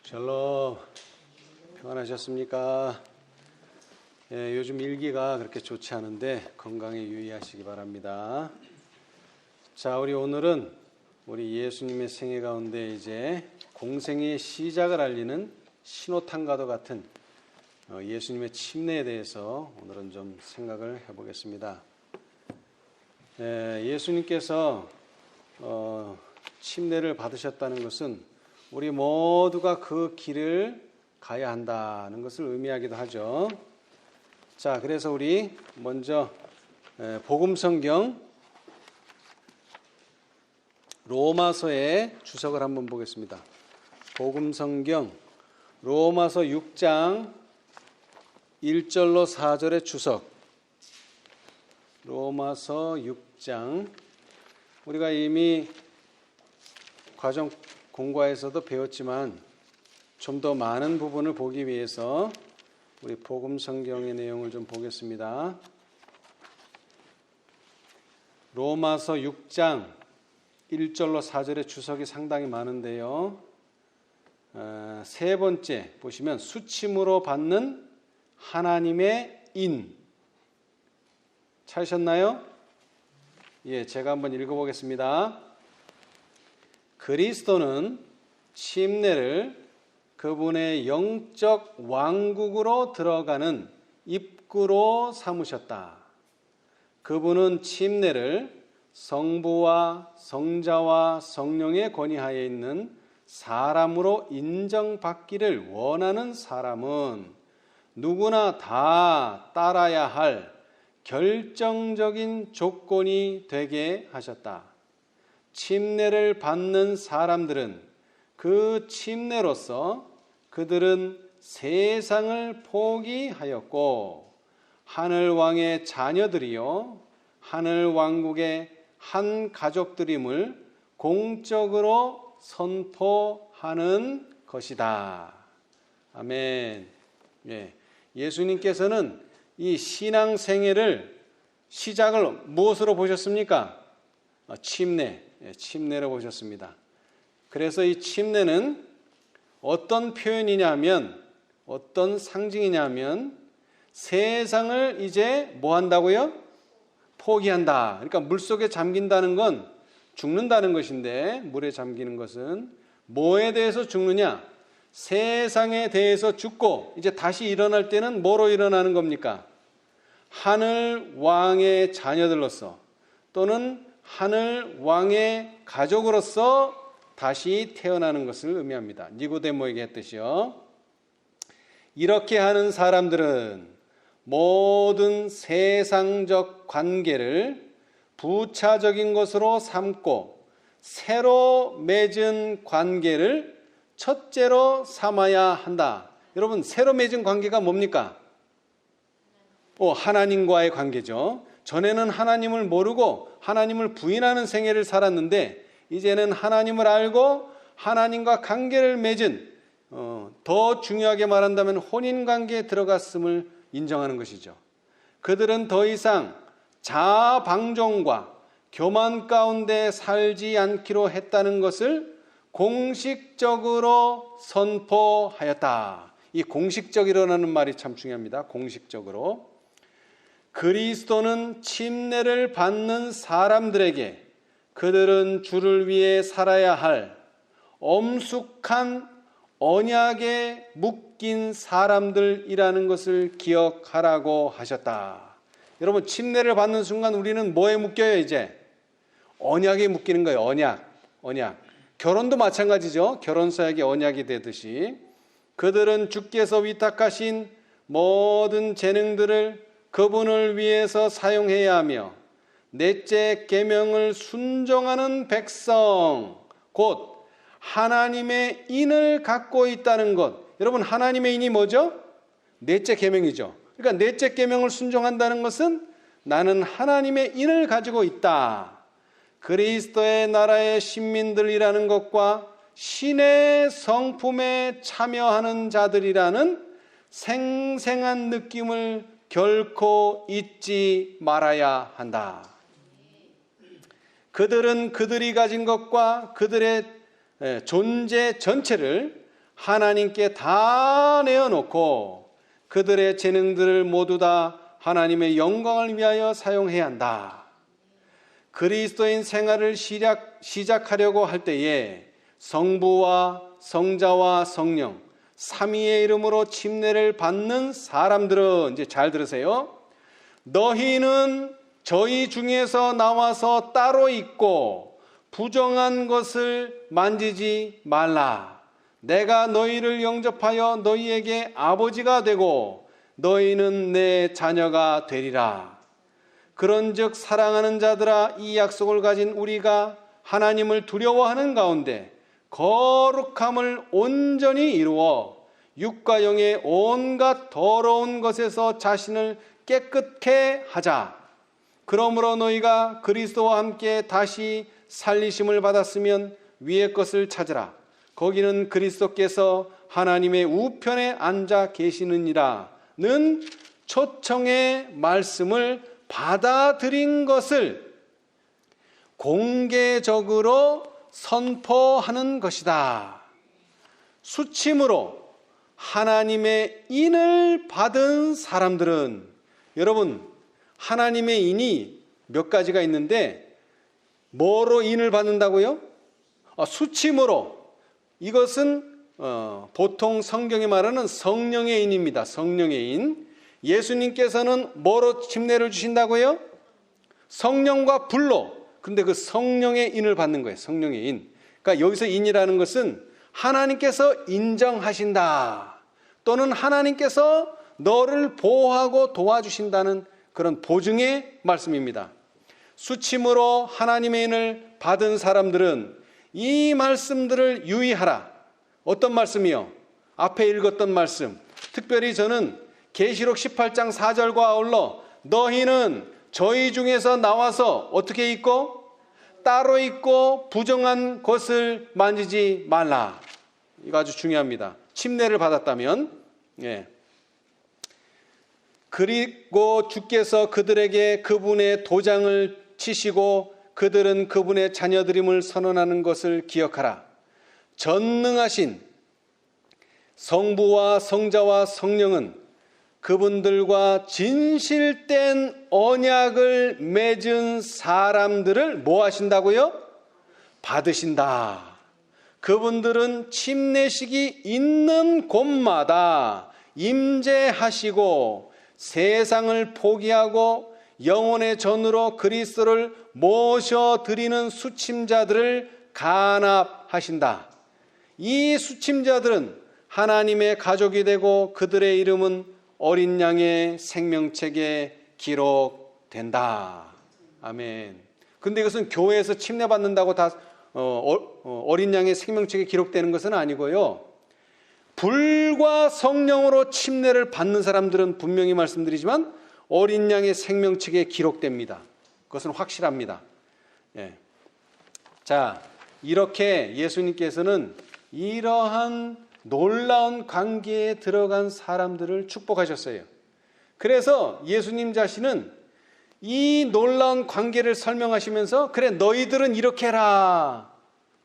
샬롬, 평안하셨습니까? 요즘 일기가 그렇게 좋지 않은데 건강에 유의하시기 바랍니다. 자, 우리 오늘은 우리 예수님의 생애 가운데 이제 공생의 시작을 알리는 신호탄과도 같은 예수님의 침례에 대해서 오늘은 좀 생각을 해보겠습니다. 예수님께서 침례를 받으셨다는 것은 우리 모두가 그 길을 가야 한다는 것을 의미하기도 하죠. 자, 그래서 우리 먼저 복음성경 로마서의 주석을 한번 보겠습니다. 복음성경 로마서 6장 1절로 4절의 주석. 로마서 6장, 우리가 이미 과정 공과에서도 배웠지만 좀 더 많은 부분을 보기 위해서 우리 복음 성경의 내용을 좀 보겠습니다. 로마서 6장 1절로 4절의 주석이 상당히 많은데요. 세 번째 보시면 수침으로 받는 하나님의 인. 찾으셨나요? 예, 제가 한번 읽어보겠습니다. 그리스도는 침례를 그분의 영적 왕국으로 들어가는 입구로 삼으셨다. 그분은 침례를 성부와 성자와 성령의 권위하에 있는 사람으로 인정받기를 원하는 사람은 누구나 다 따라야 할 결정적인 조건이 되게 하셨다. 침례를 받는 사람들은 그 침례로서 그들은 세상을 포기하였고 하늘왕의 자녀들이요 하늘왕국의 한 가족들임을 공적으로 선포하는 것이다. 아멘. 예수님께서는 이 신앙 생애를 시작을 무엇으로 보셨습니까? 침례로 보셨습니다. 그래서 이 침례는 어떤 표현이냐면, 어떤 상징이냐면 세상을 이제 뭐 한다고요? 포기한다. 그러니까 물속에 잠긴다는 건 죽는다는 것인데, 물에 잠기는 것은 뭐에 대해서 죽느냐? 세상에 대해서 죽고 이제 다시 일어날 때는 뭐로 일어나는 겁니까? 하늘 왕의 자녀들로서 또는 하늘 왕의 가족으로서 다시 태어나는 것을 의미합니다. 니고데모에게 했듯이요. 이렇게 하는 사람들은 모든 세상적 관계를 부차적인 것으로 삼고 새로 맺은 관계를 첫째로 삼아야 한다. 여러분, 새로 맺은 관계가 뭡니까? 하나님과의 관계죠. 전에는 하나님을 모르고 하나님을 부인하는 생애를 살았는데 이제는 하나님을 알고 하나님과 관계를 맺은 더 중요하게 말한다면 혼인관계에 들어갔음을 인정하는 것이죠. 그들은 더 이상 자아방종과 교만 가운데 살지 않기로 했다는 것을 공식적으로 선포하였다. 이 공식적이라는 말이 참 중요합니다. 공식적으로. 그리스도는 침례를 받는 사람들에게 그들은 주를 위해 살아야 할 엄숙한 언약에 묶인 사람들이라는 것을 기억하라고 하셨다. 여러분, 침례를 받는 순간 우리는 뭐에 묶여요? 이제 언약에 묶이는 거예요. 언약. 결혼도 마찬가지죠. 결혼서약이 언약이 되듯이 그들은 주께서 위탁하신 모든 재능들을 그분을 위해서 사용해야 하며 넷째 계명을 순종하는 백성, 곧 하나님의 인을 갖고 있다는 것. 여러분, 하나님의 인이 뭐죠? 넷째 계명이죠. 그러니까 넷째 계명을 순종한다는 것은 나는 하나님의 인을 가지고 있다. 그리스도의 나라의 신민들이라는 것과 신의 성품에 참여하는 자들이라는 생생한 느낌을 결코 잊지 말아야 한다. 그들은 그들이 가진 것과 그들의 존재 전체를 하나님께 다 내어놓고 그들의 재능들을 모두 다 하나님의 영광을 위하여 사용해야 한다. 그리스도인 생활을 시작하려고 할 때에 성부와 성자와 성령 삼위의 이름으로 침례를 받는 사람들은, 이제 잘 들으세요. 너희는 저희 중에서 나와서 따로 있고 부정한 것을 만지지 말라. 내가 너희를 영접하여 너희에게 아버지가 되고 너희는 내 자녀가 되리라. 그런즉 사랑하는 자들아, 이 약속을 가진 우리가 하나님을 두려워하는 가운데 거룩함을 온전히 이루어 육과 영의 온갖 더러운 것에서 자신을 깨끗게 하자. 그러므로 너희가 그리스도와 함께 다시 살리심을 받았으면 위의 것을 찾으라. 거기는 그리스도께서 하나님의 우편에 앉아 계시느니라는 초청의 말씀을 받아들인 것을 공개적으로 선포하는 것이다. 수침으로 하나님의 인을 받은 사람들은, 여러분, 하나님의 인이 몇 가지가 있는데 뭐로 인을 받는다고요? 수침으로. 이것은 보통 성경이 말하는 성령의 인입니다. 성령의 인. 예수님께서는 뭐로 침례를 주신다고요? 성령과 불로. 근데 그 성령의 인을 받는 거예요. 성령의 인. 그러니까 여기서 인이라는 것은 하나님께서 인정하신다, 또는 하나님께서 너를 보호하고 도와주신다는 그런 보증의 말씀입니다. 수침으로 하나님의 인을 받은 사람들은 이 말씀들을 유의하라. 어떤 말씀이요? 앞에 읽었던 말씀. 특별히 저는 계시록 18장 4절과 아울러 너희는 저희 중에서 나와서 어떻게 있고? 따로 있고 부정한 것을 만지지 말라. 이거 아주 중요합니다. 침례를 받았다면. 예. 그리고 주께서 그들에게 그분의 도장을 치시고 그들은 그분의 자녀들임을 선언하는 것을 기억하라. 전능하신 성부와 성자와 성령은 그분들과 진실된 언약을 맺은 사람들을 뭐 하신다고요? 받으신다. 그분들은 침례식이 있는 곳마다 임재하시고 세상을 포기하고 영혼의 전으로 그리스도를 모셔드리는 수침자들을 간합하신다. 이 수침자들은 하나님의 가족이 되고 그들의 이름은 어린 양의 생명책에 기록된다. 아멘. 근데 이것은 교회에서 침례받는다고 다 어린 양의 생명책에 기록되는 것은 아니고요. 불과 성령으로 침례를 받는 사람들은 분명히 말씀드리지만 어린 양의 생명책에 기록됩니다. 그것은 확실합니다. 예. 자, 이렇게 예수님께서는 이러한 놀라운 관계에 들어간 사람들을 축복하셨어요. 그래서 예수님 자신은 이 놀라운 관계를 설명하시면서 그래 너희들은 이렇게 해라.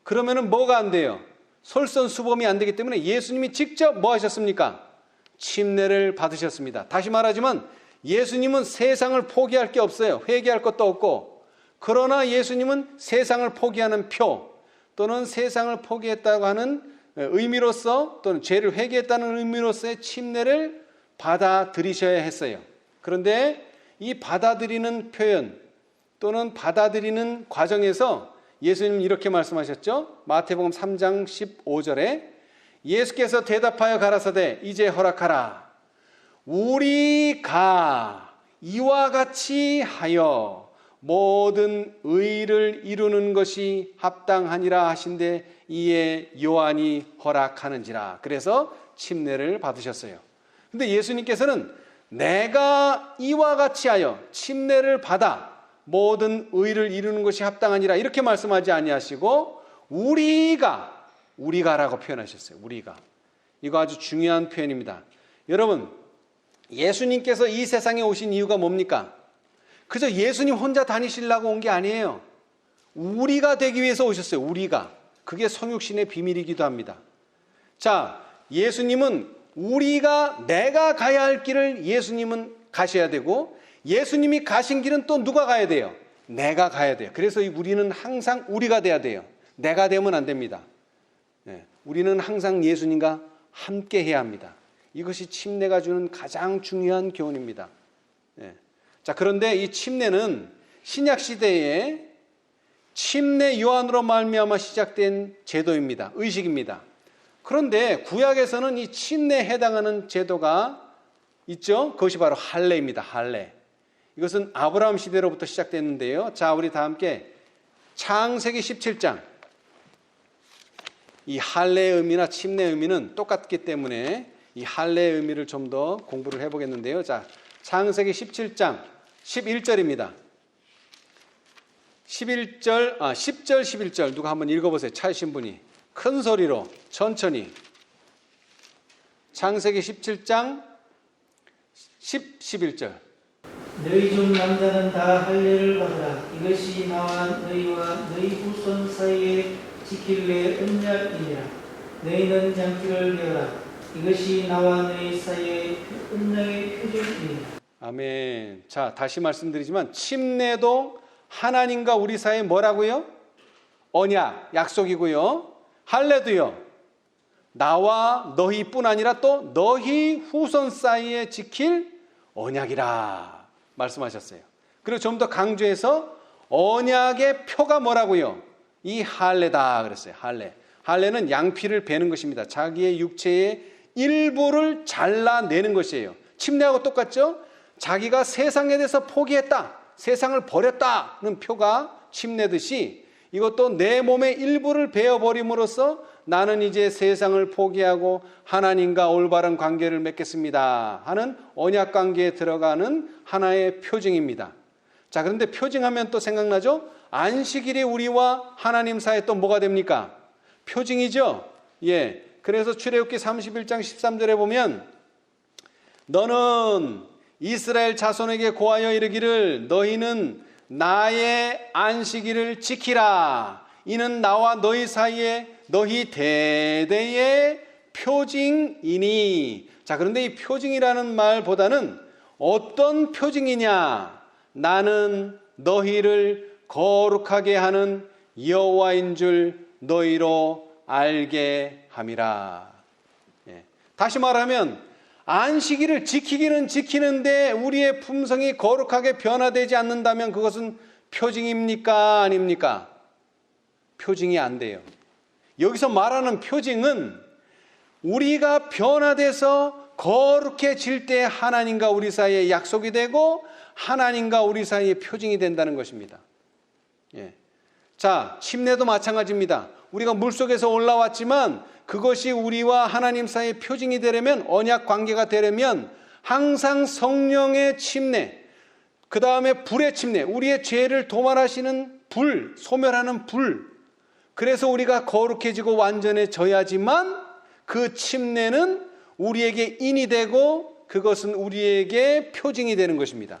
그러면은 뭐가 안 돼요? 솔선수범이 안 되기 때문에 예수님이 직접 뭐 하셨습니까? 침례를 받으셨습니다. 다시 말하지만 예수님은 세상을 포기할 게 없어요. 회개할 것도 없고. 그러나 예수님은 세상을 포기하는 표 또는 세상을 포기했다고 하는 의미로서 또는 죄를 회개했다는 의미로서의 침례를 받아들이셔야 했어요. 그런데 이 받아들이는 표현 또는 받아들이는 과정에서 예수님은 이렇게 말씀하셨죠. 마태복음 3장 15절에 예수께서 대답하여 가라사대 이제 허락하라. 우리가 이와 같이 하여 모든 의를 이루는 것이 합당하니라 하신대 이에 요한이 허락하는지라. 그래서 침례를 받으셨어요. 근데 예수님께서는 내가 이와 같이 하여 침례를 받아 모든 의를 이루는 것이 합당하니라 이렇게 말씀하지 아니하시고 우리가라고 표현하셨어요. 우리가. 이거 아주 중요한 표현입니다. 여러분, 예수님께서 이 세상에 오신 이유가 뭡니까? 그저 예수님 혼자 다니시려고 온 게 아니에요. 우리가 되기 위해서 오셨어요. 우리가. 그게 성육신의 비밀이기도 합니다. 자, 예수님은 내가 가야 할 길을 예수님은 가셔야 되고, 예수님이 가신 길은 또 누가 가야 돼요? 내가 가야 돼요. 그래서 우리는 항상 우리가 돼야 돼요. 내가 되면 안 됩니다. 우리는 항상 예수님과 함께 해야 합니다. 이것이 침례가 주는 가장 중요한 교훈입니다. 자, 그런데 이 침례는 신약 시대에 침례 요한으로 말미암아 시작된 제도입니다. 의식입니다. 그런데 구약에서는 이 침례에 해당하는 제도가 있죠. 그것이 바로 할례입니다. 할례. 이것은 아브라함 시대로부터 시작됐는데요. 자, 우리 다 함께 창세기 17장. 이 할례의 의미나 침례의 의미는 똑같기 때문에 이 할례의 의미를 좀 더 공부를 해보겠는데요. 자, 창세기 17장 11절입니다. 10절, 11절 누가 한번 읽어보세요. 찾으신 분이. 큰 소리로 천천히. 창세기 17장 11절. 너희 중 남자는 다 할례를 받으라. 이것이 나와 너희와 너희 후손 사이에 지킬래 언약이니라. 너희는 장기를 배워라. 이것이 나와 너희 사이의 언약의 표적이니라. 아멘. 자, 다시 말씀드리지만 침례도 하나님과 우리 사이에 뭐라고요? 언약, 약속이고요. 할례도요. 나와 너희뿐 아니라 또 너희 후손 사이에 지킬 언약이라 말씀하셨어요. 그리고 좀 더 강조해서 언약의 표가 뭐라고요? 이 할례다 그랬어요. 할례. 할례는 양피를 베는 것입니다. 자기의 육체의 일부를 잘라내는 것이에요. 침례하고 똑같죠? 자기가 세상에 대해서 포기했다, 세상을 버렸다는 표가 침례듯이 이것도 내 몸의 일부를 베어버림으로써 나는 이제 세상을 포기하고 하나님과 올바른 관계를 맺겠습니다 하는 언약 관계에 들어가는 하나의 표징입니다. 자, 그런데 표징하면 또 생각나죠? 안식일이 우리와 하나님 사이에 또 뭐가 됩니까? 표징이죠. 예. 그래서 출애굽기 31장 13절에 보면 너는 이스라엘 자손에게 고하여 이르기를 너희는 나의 안식일을 지키라. 이는 나와 너희 사이에 너희 대대의 표징이니. 자, 그런데 이 표징이라는 말보다는 어떤 표징이냐? 나는 너희를 거룩하게 하는 여호와인 줄 너희로 알게 함이라. 예. 다시 말하면 안식일을 지키기는 지키는데 우리의 품성이 거룩하게 변화되지 않는다면 그것은 표징입니까? 아닙니까? 표징이 안 돼요. 여기서 말하는 표징은 우리가 변화돼서 거룩해질 때 하나님과 우리 사이에 약속이 되고 하나님과 우리 사이에 표징이 된다는 것입니다. 예. 자, 침례도 마찬가지입니다. 우리가 물속에서 올라왔지만 그것이 우리와 하나님 사이의 표징이 되려면, 언약 관계가 되려면 항상 성령의 침례, 그 다음에 불의 침례, 우리의 죄를 도말하시는 불, 소멸하는 불, 그래서 우리가 거룩해지고 완전해져야지만 그 침례는 우리에게 인이 되고 그것은 우리에게 표징이 되는 것입니다.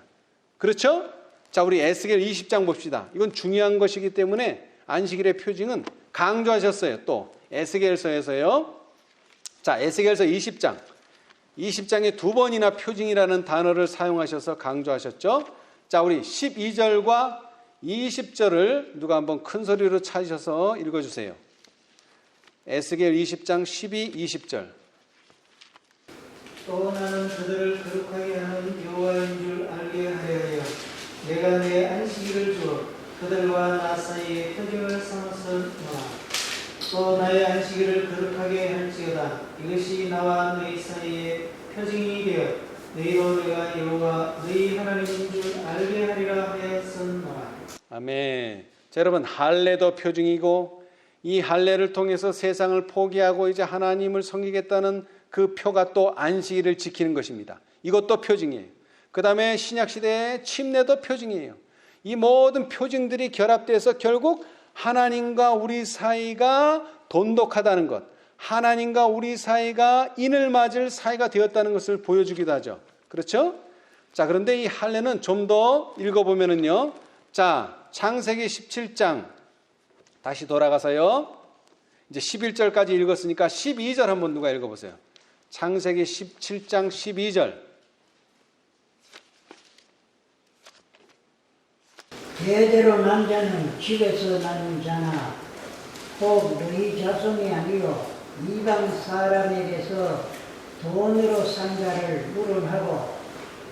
그렇죠? 자, 우리 에스겔 20장 봅시다. 이건 중요한 것이기 때문에 안식일의 표징은 강조하셨어요. 또 에스겔서에서요. 자, 에스겔서 20장에 두 번이나 표징이라는 단어를 사용하셔서 강조하셨죠. 자, 우리 12절과 20절을 누가 한번 큰 소리로 찾으셔서 읽어주세요. 에스겔 20장 12, 20절. 또 나는 그들을 거룩하게 하는 여호와인 줄 알게 하려 하여 내가 내 안식일을 주어 그들과 나 사이에 표징을 삼아서 놓아. 또 나의 안식일을 거룩하게 할지어다. 이것이 나와 너희 사이에 표징이 되어 너희로 내가 여호와 너희 하나님인 줄 알게 하리라 하였으노라. 아멘. 자, 여러분, 할례도 표징이고 이 할례를 통해서 세상을 포기하고 이제 하나님을 섬기겠다는 그 표가 또 안식일을 지키는 것입니다. 이것도 표징이에요. 그 다음에 신약시대의 침례도 표징이에요. 이 모든 표징들이 결합돼서 결국 하나님과 우리 사이가 돈독하다는 것, 하나님과 우리 사이가 인을 맞을 사이가 되었다는 것을 보여주기도 하죠. 그렇죠? 자, 그런데 이 할례는 좀 더 읽어보면은요. 자, 창세기 17장 다시 돌아가서요. 이제 11절까지 읽었으니까 12절 한번 누가 읽어보세요. 창세기 17장 12절. 대대로 난 자는 집에서 나는 자나 혹 너희 자손이 아니요 이방 사람에게서 돈으로 산 자를 물은하고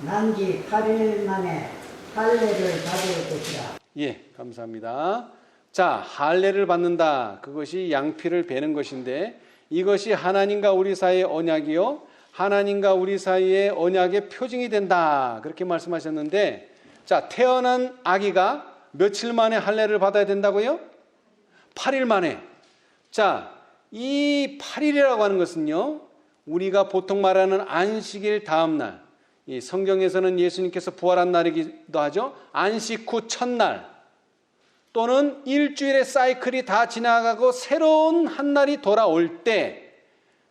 난지 8일 만에 할례를 받을 것이라. 예, 감사합니다. 자, 할례를 받는다. 그것이 양피를 베는 것인데 이것이 하나님과 우리 사이의 언약이요 하나님과 우리 사이의 언약의 표징이 된다. 그렇게 말씀하셨는데, 자, 태어난 아기가 며칠 만에 할례를 받아야 된다고요? 8일 만에. 자, 이 8일이라고 하는 것은요, 우리가 보통 말하는 안식일 다음 날, 이 성경에서는 예수님께서 부활한 날이기도 하죠. 안식 후 첫날 또는 일주일의 사이클이 다 지나가고 새로운 한 날이 돌아올 때,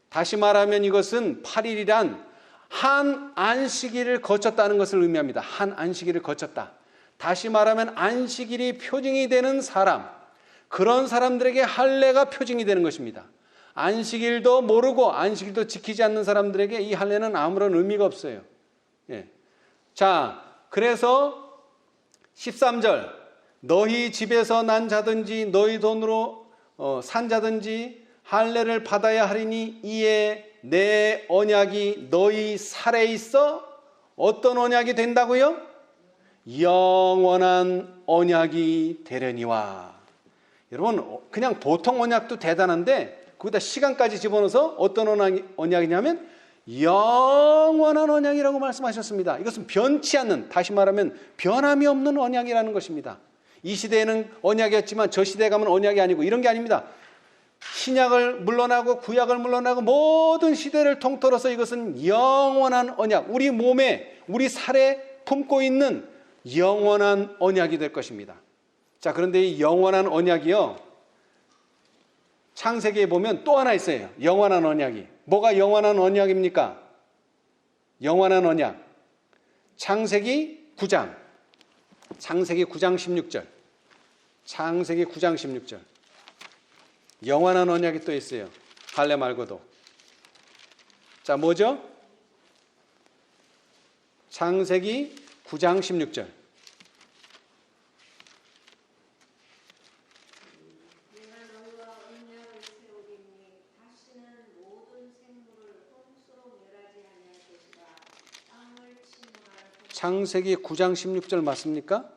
다시 말하면 이것은 8일이란 한 안식일을 거쳤다는 것을 의미합니다. 한 안식일을 거쳤다. 다시 말하면 안식일이 표징이 되는 사람, 그런 사람들에게 할례가 표징이 되는 것입니다. 안식일도 모르고 안식일도 지키지 않는 사람들에게 이 할례는 아무런 의미가 없어요. 예. 자, 그래서 13절, 너희 집에서 난 자든지 너희 돈으로 산 자든지 할례를 받아야 하리니 이에 내 언약이 너희 살에 있어. 어떤 언약이 된다고요? 영원한 언약이 되려니와. 여러분, 그냥 보통 언약도 대단한데 거기다 시간까지 집어넣어서 어떤 언약이냐면 영원한 언약이라고 말씀하셨습니다. 이것은 변치 않는, 다시 말하면 변함이 없는 언약이라는 것입니다. 이 시대에는 언약이었지만 저 시대에 가면 언약이 아니고 이런 게 아닙니다. 신약을 물러나고 구약을 물러나고 모든 시대를 통틀어서 이것은 영원한 언약, 우리 몸에 우리 살에 품고 있는 영원한 언약이 될 것입니다. 자, 그런데 이 영원한 언약이요, 창세기에 보면 또 하나 있어요. 영원한 언약이. 뭐가 영원한 언약입니까? 영원한 언약. 창세기 9장 16절. 창세기 9장 16절. 영원한 언약이 또 있어요. 할례 말고도. 자, 뭐죠? 창세기 9장 16절. 창세기 9장 16절 맞습니까?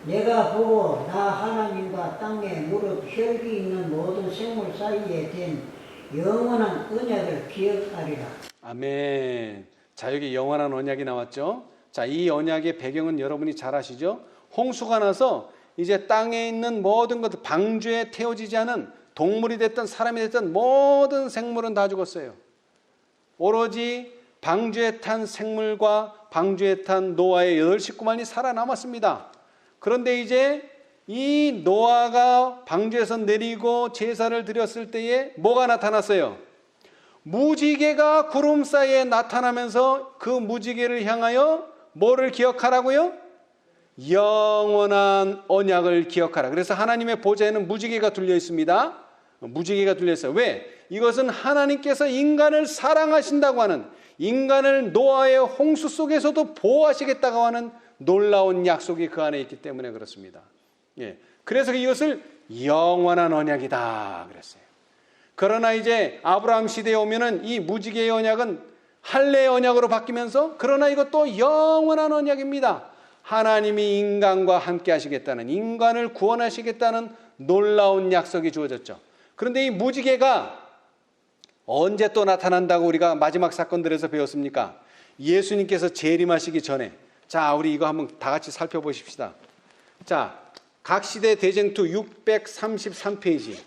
내가 보고 나 하나님과 땅에 무릎 혈기 있는 모든 생물 사이에 된 영원한 언약을 기억하리라. 아멘. 자, 여기 영원한 언약이 나왔죠. 자, 이 언약의 배경은 여러분이 잘 아시죠? 홍수가 나서 이제 땅에 있는 모든 것들, 방주에 태워지지 않은 동물이 됐든 사람이 됐든 모든 생물은 다 죽었어요. 오로지 방주에 탄 생물과 방주에 탄 노아의 8식구만이 살아남았습니다. 그런데 이제 이 노아가 방주에서 내리고 제사를 드렸을 때에 뭐가 나타났어요? 무지개가 구름 사이에 나타나면서 그 무지개를 향하여 뭐를 기억하라고요? 영원한 언약을 기억하라. 그래서 하나님의 보좌에는 무지개가 둘려 있습니다. 무지개가 둘려 있어요. 왜? 이것은 하나님께서 인간을 사랑하신다고 하는, 인간을 노아의 홍수 속에서도 보호하시겠다고 하는 놀라운 약속이 그 안에 있기 때문에 그렇습니다. 예. 그래서 이것을 영원한 언약이다 그랬어요. 그러나 이제 아브라함 시대에 오면은 이 무지개의 언약은 할례의 언약으로 바뀌면서, 그러나 이것도 영원한 언약입니다. 하나님이 인간과 함께 하시겠다는, 인간을 구원하시겠다는 놀라운 약속이 주어졌죠. 그런데 이 무지개가 언제 또 나타난다고 우리가 마지막 사건들에서 배웠습니까? 예수님께서 재림하시기 전에. 자, 우리 이거 한번 다 같이 살펴보십시다. 자, 각시대 대쟁투 633페이지.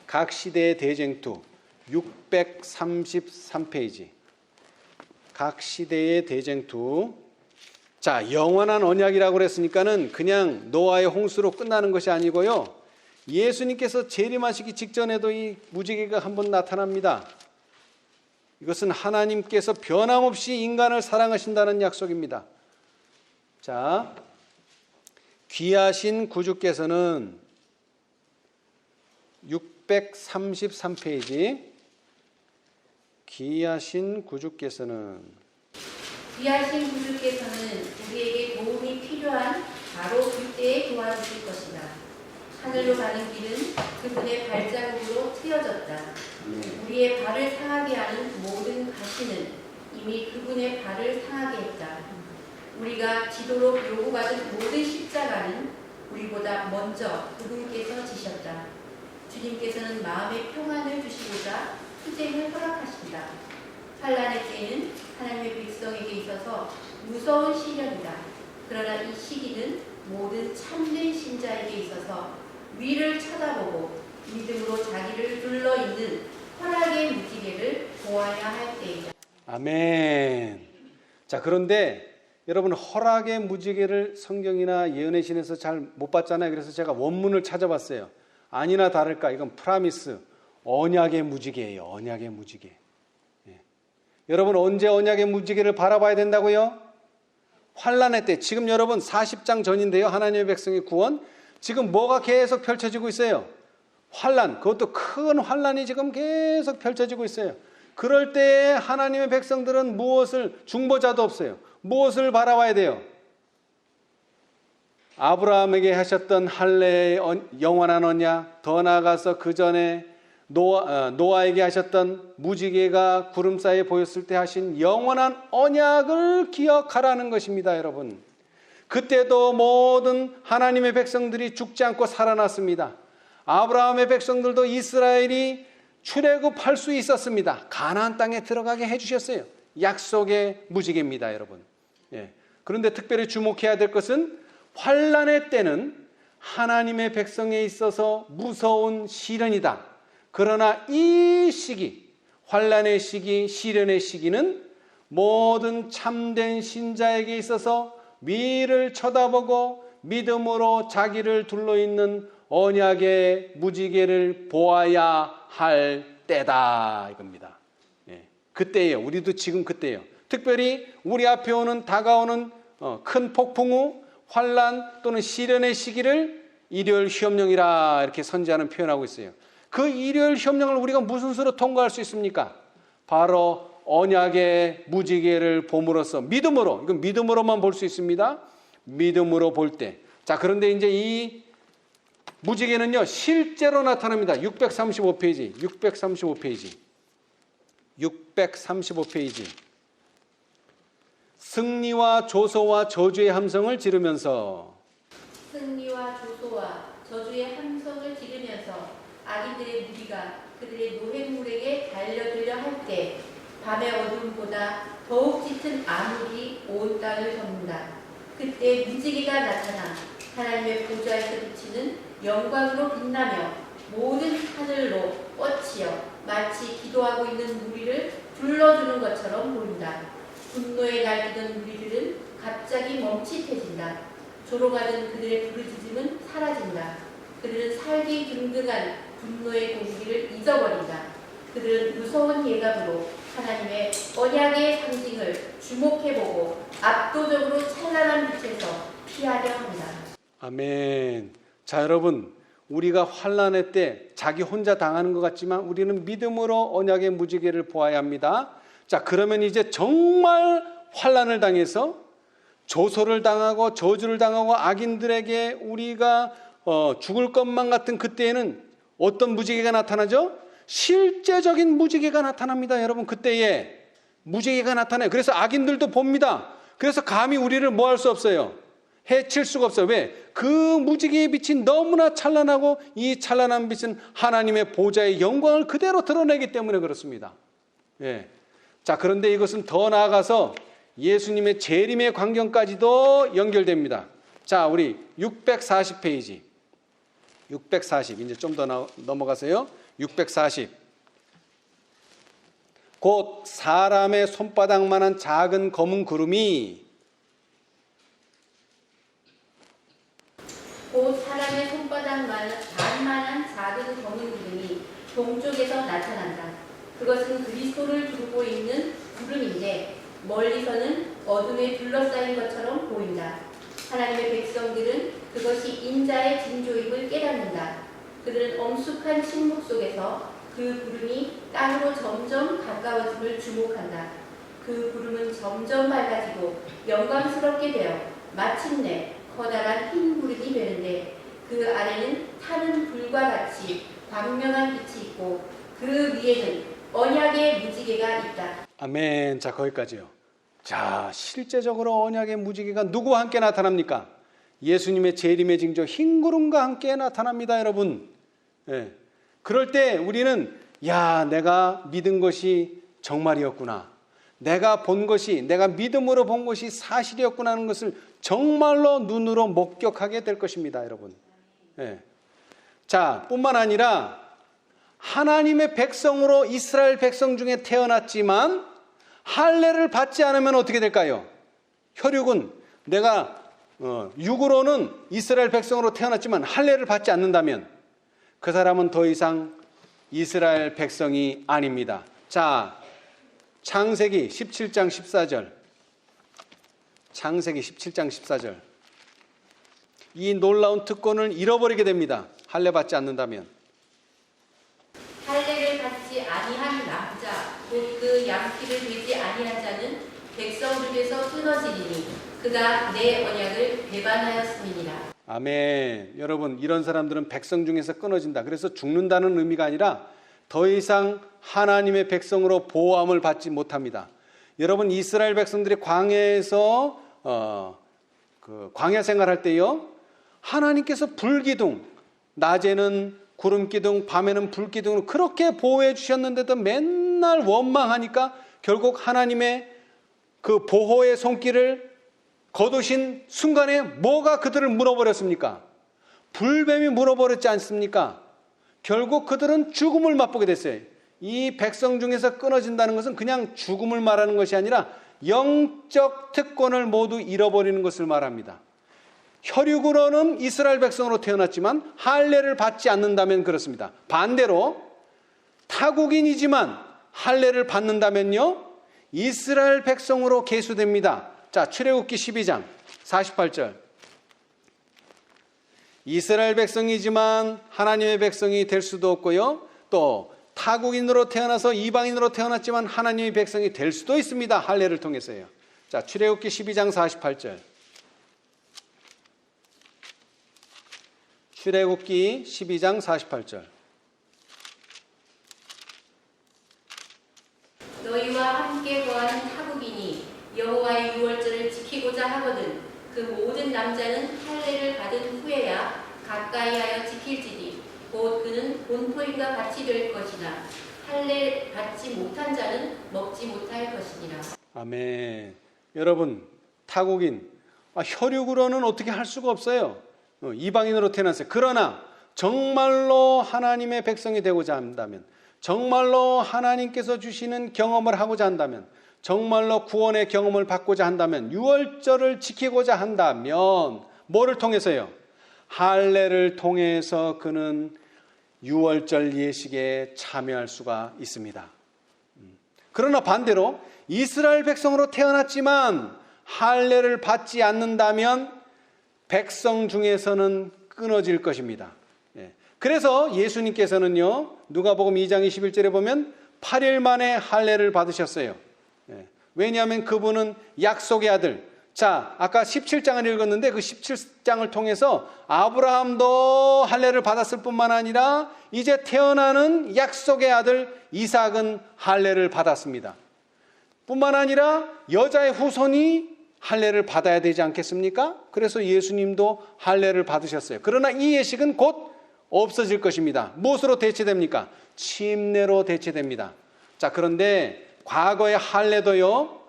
각시대 대쟁투 633페이지. 각시대의 대쟁투. 자, 영원한 언약이라고 그랬으니까는 그냥 노아의 홍수로 끝나는 것이 아니고요, 예수님께서 재림하시기 직전에도 이 무지개가 한번 나타납니다. 이것은 하나님께서 변함없이 인간을 사랑하신다는 약속입니다. 자, 귀하신 구주께서는 633페이지 귀하신 구주께서는 우리에게 도움이 필요한 바로 그때에 도와주실 것이다. 하늘로 가는 길은 그분의 발자국으로 트여졌다. 우리의 발을 상하게 하는 모든 가시는 이미 그분의 발을 상하게 했다. 우리가 지도록 요구받은 모든 십자가는 우리보다 먼저 그분께서 지셨다. 주님께서는 마음의 평안을 주시고자 투쟁을 허락하신다. 환난의 때에는 하나님의 백성에게 있어서 무서운 시련이다. 그러나 이 시기는 모든 참된 신자에게 있어서 위를 쳐다보고 믿음으로 자기를 둘러있는 허락의 무지개를 보아야 할 때이다. 아멘. 자, 그런데 여러분, 허락의 무지개를 성경이나 예언의 신에서 잘 못 봤잖아요. 그래서 제가 원문을 찾아봤어요. 아니나 다를까 이건 프라미스, 언약의 무지개예요. 언약의 무지개. 예. 여러분, 언제 언약의 무지개를 바라봐야 된다고요? 환난의 때. 지금 여러분 40장 전인데요. 하나님의 백성의 구원. 지금 뭐가 계속 펼쳐지고 있어요? 환난. 그것도 큰 환난이 지금 계속 펼쳐지고 있어요. 그럴 때 하나님의 백성들은 무엇을, 중보자도 없어요. 무엇을 바라봐야 돼요? 아브라함에게 하셨던 할례의 영원한 언약, 더 나아가서 그 전에 노아에게 하셨던 무지개가 구름 사이에 보였을 때 하신 영원한 언약을 기억하라는 것입니다, 여러분. 그때도 모든 하나님의 백성들이 죽지 않고 살아났습니다. 아브라함의 백성들도 이스라엘이 출애굽할 수 있었습니다. 가나안 땅에 들어가게 해주셨어요. 약속의 무지개입니다, 여러분. 예. 그런데 특별히 주목해야 될 것은 환난의 때는 하나님의 백성에 있어서 무서운 시련이다. 그러나 이 시기, 환난의 시기, 시련의 시기는 모든 참된 신자에게 있어서 위를 쳐다보고 믿음으로 자기를 둘러있는 언약의 무지개를 보아야 할 때다, 이겁니다. 예. 그때예요. 우리도 지금 그때예요. 특별히 우리 앞에 오는 다가오는 큰 폭풍 후 환난 또는 시련의 시기를 일요일 시험령이라 이렇게 선지하는 표현하고 있어요. 그 일요일 시험령을 우리가 무슨 수로 통과할 수 있습니까? 바로 언약의 무지개를 봄으로써 믿음으로, 이건 믿음으로만 볼 수 있습니다. 믿음으로 볼 때. 자, 그런데 이제 이 무지개는요, 실제로 나타납니다. 635페이지. 635페이지. 승리와 조소와 저주의 함성을 지르면서 악인들의 무리가 그들의 노획물에게 달려들려 할 때 밤의 어둠보다 더욱 짙은 암흑이 온 땅을 덮는다. 그때 무지개가 나타나 하나님의 보좌에서 비치는 영광으로 빛나며 모든 하늘로 뻗치어 마치 기도하고 있는 무리를 둘러주는 것처럼 보인다. 분노에 날뛰던 무리들은 갑자기 멈칫해진다. 조롱하는 그들의 부르짖음은 사라진다. 그들은 살기 등등한 분노의 공기를 잊어버린다. 그들은 무서운 예감으로 하나님의 언약의 상징을 주목해보고 압도적으로 찬란한 빛에서 피하려 한다. 아멘. 자, 여러분, 우리가 환난의 때 자기 혼자 당하는 것 같지만 우리는 믿음으로 언약의 무지개를 보아야 합니다. 자, 그러면 이제 정말 환난을 당해서 조소를 당하고 저주를 당하고 악인들에게 우리가 죽을 것만 같은 그때에는 어떤 무지개가 나타나죠? 실제적인 무지개가 나타납니다. 여러분, 그때에 무지개가 나타나요. 그래서 악인들도 봅니다. 그래서 감히 우리를 뭐 할 수 없어요? 해칠 수가 없어요. 왜? 그 무지개의 빛이 너무나 찬란하고 이 찬란한 빛은 하나님의 보좌의 영광을 그대로 드러내기 때문에 그렇습니다. 예. 자, 그런데 이것은 더 나아가서 예수님의 재림의 광경까지도 연결됩니다. 자, 우리 640페이지. 640, 이제 좀 더 넘어가세요. 640. 곧 사람의 손바닥만한 작은 검은 구름이 동쪽에서 나타난다. 그것은 그리스도를 두고 있는 구름인데 멀리서는 어둠에 둘러싸인 것처럼 보인다. 하나님의 백성들은 그것이 인자의 징조임을 깨닫는다. 그들은 엄숙한 침묵 속에서 그 구름이 땅으로 점점 가까워짐을 주목한다. 그 구름은 점점 밝아지고 영광스럽게 되어 마침내 커다란 흰 구름이 되는데 그 아래는 타는 불과 같이 광명한 빛이 있고 그 위에는 언약의 무지개가 있다. 아멘. 자, 거기까지요. 자, 실제적으로 언약의 무지개가 누구와 함께 나타납니까? 예수님의 재림의 징조 흰 구름과 함께 나타납니다, 여러분. 예. 그럴 때 우리는 내가 믿은 것이 정말이었구나. 내가 본 것이, 내가 믿음으로 본 것이 사실이었구나 하는 것을 정말로 눈으로 목격하게 될 것입니다, 여러분. 예. 자, 뿐만 아니라 하나님의 백성으로 이스라엘 백성 중에 태어났지만 할례를 받지 않으면 어떻게 될까요? 혈육은 내가 육으로는 이스라엘 백성으로 태어났지만 할례를 받지 않는다면 그 사람은 더 이상 이스라엘 백성이 아닙니다. 자, 창세기 17장 14절. 창세기 17장 14절. 이 놀라운 특권을 잃어버리게 됩니다. 할례 받지 않는다면. 할례를 받지 아니한 남자 곧 그 양피를 베지 아니한 자는 백성 중에서 끊어지리니 그가 내 언약을 배반하였음이니라. 아멘. 여러분, 이런 사람들은 백성 중에서 끊어진다. 그래서 죽는다는 의미가 아니라 더 이상 하나님의 백성으로 보호함을 받지 못합니다. 여러분, 이스라엘 백성들이 광야에서 광야 생활할 때요, 하나님께서 불기둥, 낮에는 구름기둥, 밤에는 불기둥으로 그렇게 보호해 주셨는데도 맨날 원망하니까 결국 하나님의 그 보호의 손길을 거두신 순간에 뭐가 그들을 물어버렸습니까? 불뱀이 물어버렸지 않습니까? 결국 그들은 죽음을 맛보게 됐어요. 이 백성 중에서 끊어진다는 것은 그냥 죽음을 말하는 것이 아니라 영적 특권을 모두 잃어버리는 것을 말합니다. 혈육으로는 이스라엘 백성으로 태어났지만 할례를 받지 않는다면 그렇습니다. 반대로 타국인이지만 할례를 받는다면요, 이스라엘 백성으로 계수됩니다. 자, 출애굽기 12장 48절. 이스라엘 백성이지만 하나님의 백성이 될 수도 없고요, 또 타국인으로 태어나서 이방인으로 태어났지만 하나님의 백성이 될 수도 있습니다. 할례를 통해서요. 자, 출애굽기 12장 48절. 출애굽기 12장 48절. 너희와 함께 거하는 타국인이 여호와의 유월절을 지키고자 하거든 그 모든 남자는 할례를 받은 후에야 가까이하여 지킬지니 곧 그는 본토인과 같이 될 것이나 할례 받지 못한 자는 먹지 못할 것이니라. 아멘. 여러분, 타국인 혈육으로는 어떻게 할 수가 없어요. 이방인으로 태어났어요. 그러나 정말로 하나님의 백성이 되고자 한다면, 정말로 하나님께서 주시는 경험을 하고자 한다면, 정말로 구원의 경험을 받고자 한다면, 유월절을 지키고자 한다면 뭐를 통해서요? 할례를 통해서 그는 유월절 예식에 참여할 수가 있습니다. 그러나 반대로 이스라엘 백성으로 태어났지만 할례를 받지 않는다면 백성 중에서는 끊어질 것입니다. 그래서 예수님께서는요, 누가복음 2장 21절에 보면 8일 만에 할례를 받으셨어요. 왜냐하면 그분은 약속의 아들. 자, 아까 17장을 읽었는데 그 17장을 통해서 아브라함도 할례를 받았을 뿐만 아니라 이제 태어나는 약속의 아들 이삭은 할례를 받았습니다. 뿐만 아니라 여자의 후손이 할례를 받아야 되지 않겠습니까? 그래서 예수님도 할례를 받으셨어요. 그러나 이 예식은 곧 없어질 것입니다. 무엇으로 대체됩니까? 침례로 대체됩니다. 자, 그런데 과거의 할례도요,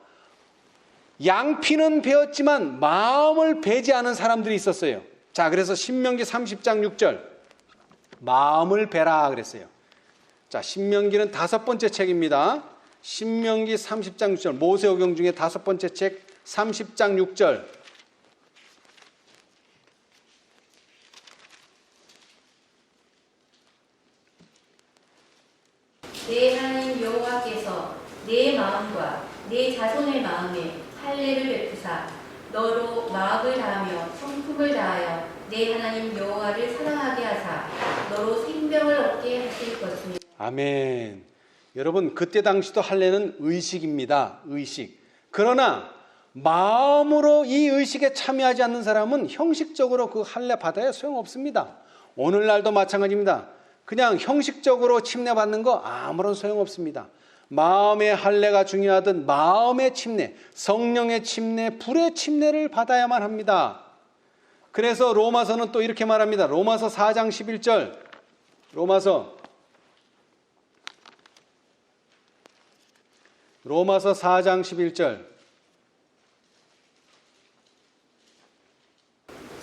양피는 베었지만 마음을 베지 않은 사람들이 있었어요. 자, 그래서 신명기 30장 6절 마음을 베라 그랬어요. 자, 신명기는 5번째 책입니다. 신명기 30장 6절, 모세오경 중에 5번째 책 30장 6절. 내 하나님 여호와께서 내 마음과 내 자손의 마음에 할례를 베푸사 너로 마음을 다하며 성품을 다하여 내 하나님 여호와를 사랑하게 하사 너로 생명을 얻게 하실 것이며. 아멘. 여러분, 그때 당시도 할례는 의식입니다. 의식. 그러나 마음으로 이 의식에 참여하지 않는 사람은 형식적으로 그 할례 받아야 소용없습니다. 오늘날도 마찬가지입니다. 그냥 형식적으로 침례받는 거 아무런 소용없습니다. 마음의 할례가 중요하든 마음의 침례, 성령의 침례, 불의 침례를 받아야만 합니다. 그래서 로마서는 또 이렇게 말합니다. 로마서 4장 11절. 로마서 4장 11절.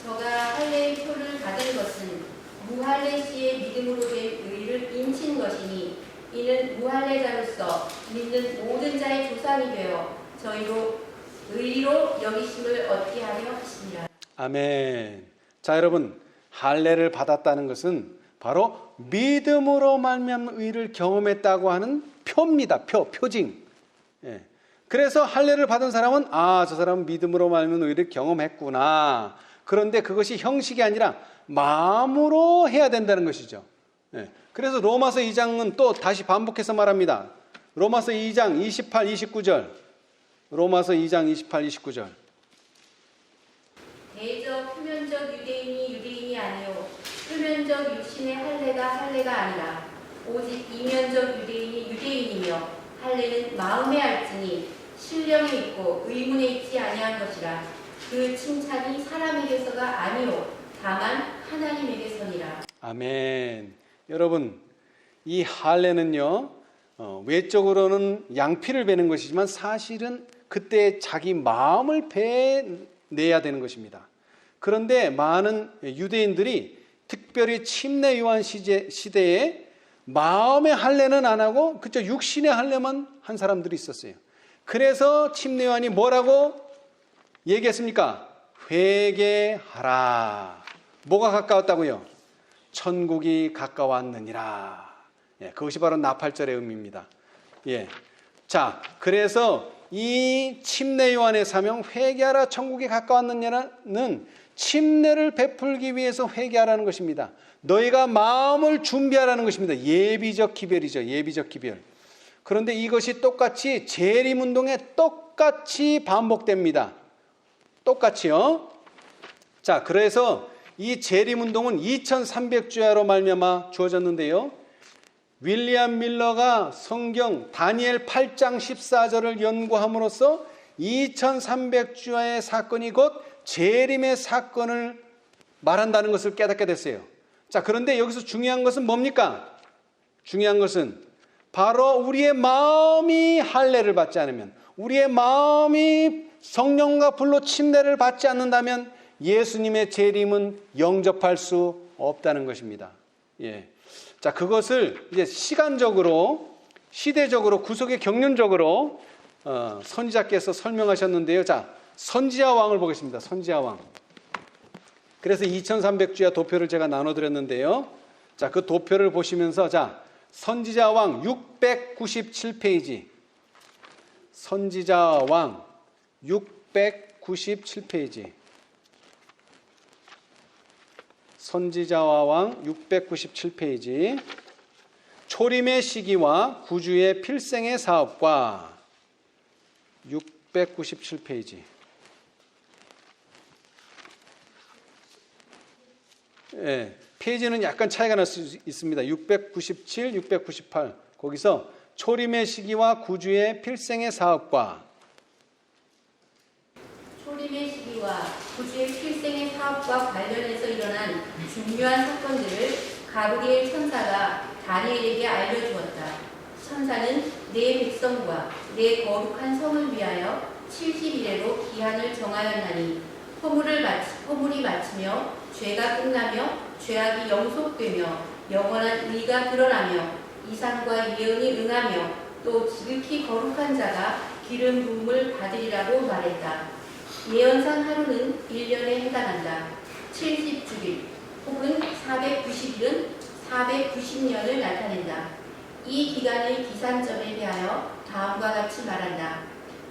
저가 할례의 표를 받은 것은 무할례 시의 믿음으로 된 의를 인친 것이니 이는 무할례자로서 믿는 모든 자의 조상이 되어 저희로 의로 여기심을 얻게 하려 하시니라. 아멘. 자, 여러분, 할례를 받았다는 것은 바로 믿음으로 말미암는 의를 경험했다고 하는 표입니다. 표징. 예. 그래서 할례를 받은 사람은 저 사람은 믿음으로 말미암는 의를 경험했구나. 그런데 그것이 형식이 아니라 마음으로 해야 된다는 것이죠. 예. 그래서 로마서 2장은 또 다시 반복해서 말합니다. 로마서 2장 28, 29절. 로마서 2장 28, 29절. 대적 표면적 유대인이 아니요 표면적 육신의 할례가 아니라 오직 이면적 유대인이 유대인이며 할례는 마음에 알지니 신령에 있고 의문에 있지 아니한 것이라. 그 칭찬이 사람에게서가 아니요 다만 하나님에게서니라. 아멘. 여러분, 이 할례는요, 외적으로는 양피를 베는 것이지만 사실은 그때 자기 마음을 내야 되는 것입니다. 그런데 많은 유대인들이 특별히 침례 요한 시대에 마음의 할례는 안 하고 그저 육신의 할례만 한 사람들이 있었어요. 그래서 침례 요한이 뭐라고 얘기했습니까? 회개하라. 뭐가 가까웠다고요? 천국이 가까웠느니라. 예, 그것이 바로 나팔절의 의미입니다. 예. 자, 그래서 이 침례 요한의 사명 회개하라 천국이 가까웠느냐는 침례를 베풀기 위해서 회개하라는 것입니다. 너희가 마음을 준비하라는 것입니다. 예비적 기별이죠. 예비적 기별. 그런데 이것이 똑같이 재림운동에 똑같이 반복됩니다. 똑같이요. 자, 그래서 이 재림운동은 2300주야로 말미암아 주어졌는데요. 윌리엄 밀러가 성경 다니엘 8장 14절을 연구함으로써 2300주야의 사건이 곧 재림의 사건을 말한다는 것을 깨닫게 됐어요. 자, 그런데 여기서 중요한 것은 뭡니까? 중요한 것은 바로 우리의 마음이 할례를 받지 않으면, 우리의 마음이 성령과 불로 침례를 받지 않는다면 예수님의 재림은 영접할 수 없다는 것입니다. 예. 자, 그것을 이제 시간적으로, 시대적으로, 구속의 경륜적으로 선지자께서 설명하셨는데요. 자, 선지자 왕을 보겠습니다. 선지자 왕. 그래서 2300주야 도표를 제가 나눠드렸는데요. 자, 그 도표를 보시면서, 자, 선지자 왕 697페이지. 선지자 왕 697페이지. 선지자와 왕 697페이지. 초림의 시기와 구주의 필생의 사업과 697페이지. 예, 페이지는 약간 차이가 날 수 있습니다. 697, 698. 거기서 초림의 시기와 구주의 필생의 사업과 초림의 시기와 구주의 필생의 사업과 관련해서 일어난 중요한 사건들을 가브리엘 천사가 다니엘에게 알려주었다. 천사는 내 백성과 내 거룩한 성을 위하여 70일에로 기한을 정하였나니 허물이 마치며 죄가 끝나며 죄악이 영속되며 영원한 의가 드러나며 이상과 예언이 응하며 또 지극히 거룩한 자가 기름 부음을 받으리라고 말했다. 예언상 하루는 1년에 해당한다. 70주일 혹은 490일은 490년을 나타낸다. 이 기간의 기산점에 대하여 다음과 같이 말한다.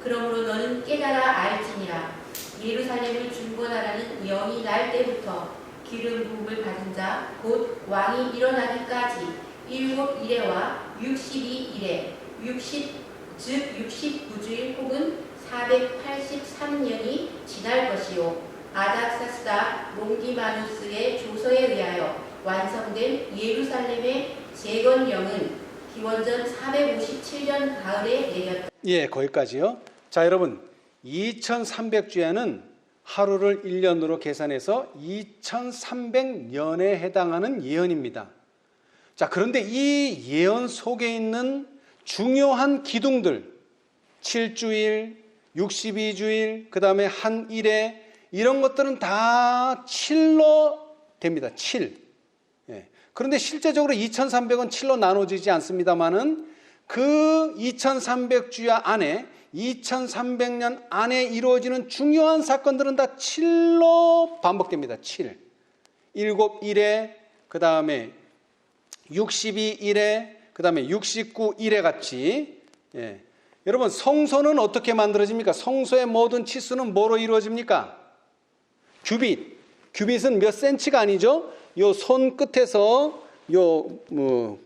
그러므로 너는 깨달아 알지니라. 예루살렘을 중건하라는 영이 날 때부터 기름 부음을 받은 자 곧 왕이 일어나기까지 7일에와 62일에 69주일 혹은 483년이 지날 것이요 아닥사스다 롱기마누스의 조서에 의하여 완성된 예루살렘의 재건령은 기원전 457년 가을에 내렸다. 예, 거기까지요. 자, 여러분, 2300주야는 하루를 1년으로 계산해서 2300년에 해당하는 예언입니다. 자, 그런데 이 예언 속에 있는 중요한 기둥들, 7주일, 62주일, 그 다음에 한 일에, 이런 것들은 다 7로 됩니다. 7. 예. 그런데 실제적으로 2300은 7로 나눠지지 않습니다만은 그 2300주야 안에 2300년 안에 이루어지는 중요한 사건들은 다 7로 반복됩니다. 7. 7일에, 그 다음에 62일에, 그 다음에 69일에 같이. 예. 여러분, 성소는 어떻게 만들어집니까? 성소의 모든 치수는 뭐로 이루어집니까? 규빗. 규빗은 몇 센치가 아니죠? 요 손 끝에서 요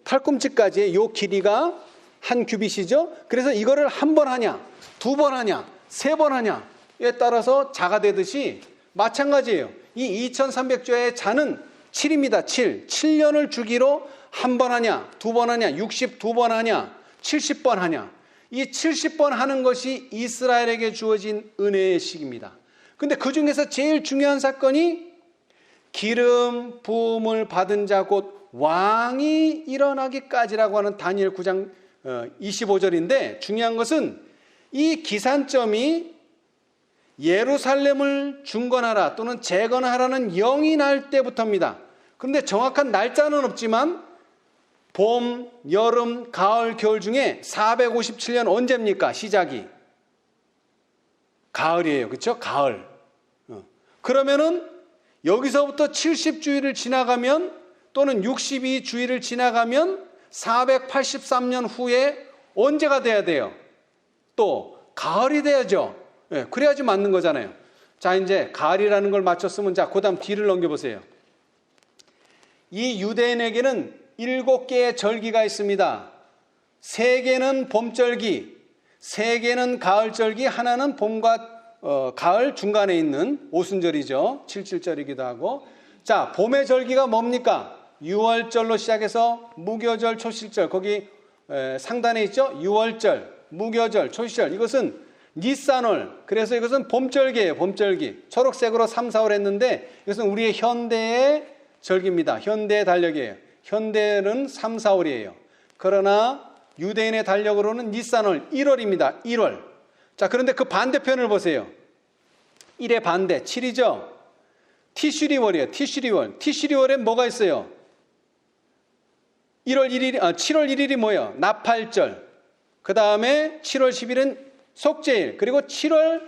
팔꿈치까지의 요 길이가 한 규빗이죠? 그래서 이거를 한 번 하냐, 두 번 하냐, 세 번 하냐에 따라서 자가 되듯이 마찬가지예요. 이 2300주야의 자는 7입니다. 7. 7년을 주기로 한 번 하냐, 두 번 하냐, 62번 하냐, 70번 하냐. 이 70번 하는 것이 이스라엘에게 주어진 은혜의 시기입니다. 근데 그 중에서 제일 중요한 사건이 기름 부음을 받은 자 곧 왕이 일어나기까지라고 하는 다니엘 9장 25절인데 중요한 것은 이 기산점이 예루살렘을 중건하라 또는 재건하라는 영이 날 때부터입니다. 그런데 정확한 날짜는 없지만 봄, 여름, 가을, 겨울 중에 457년 언제입니까? 시작이 가을이에요. 그렇죠? 가을. 그러면은 여기서부터 70주일을 지나가면 또는 62주일을 지나가면 483년 후에 언제가 돼야 돼요? 또 가을이 돼야죠. 네, 그래야지 맞는 거잖아요. 자, 이제 가을이라는 걸 맞췄으면 자, 그다음 뒤를 넘겨보세요. 이 유대인에게는 7개의 절기가 있습니다. 3개는 봄절기, 3개는 가을절기, 하나는 봄과 가을 중간에 있는 오순절이죠. 77절이기도 하고. 자, 봄의 절기가 뭡니까? 6월절로 시작해서 무교절, 초실절, 거기 상단에 있죠? 6월절, 무교절, 초실절. 이것은 니산월. 그래서 이것은 봄절기예요. 봄절기. 초록색으로 3, 4월 했는데 이것은 우리의 현대의 절기입니다. 현대의 달력이에요. 현대는 3, 4월이에요. 그러나 유대인의 달력으로는 니산월 1월입니다. 1월. 자, 그런데 그 반대편을 보세요. 1의 반대, 7이죠? 티슈리월이에요. 티슈리월. 티슈리월에 뭐가 있어요? 7월 1일이 뭐예요? 나팔절. 그 다음에 7월 10일은 속죄일. 그리고 7월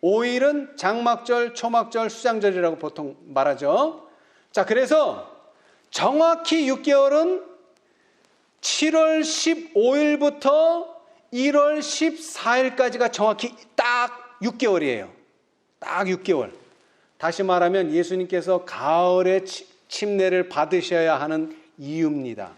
15일은 장막절, 초막절, 수장절이라고 보통 말하죠. 자, 그래서 정확히 6개월은 7월 15일부터 1월 14일까지가 정확히 딱 6개월이에요. 딱 6개월. 다시 말하면 예수님께서 가을에 침례를 받으셔야 하는 이유입니다.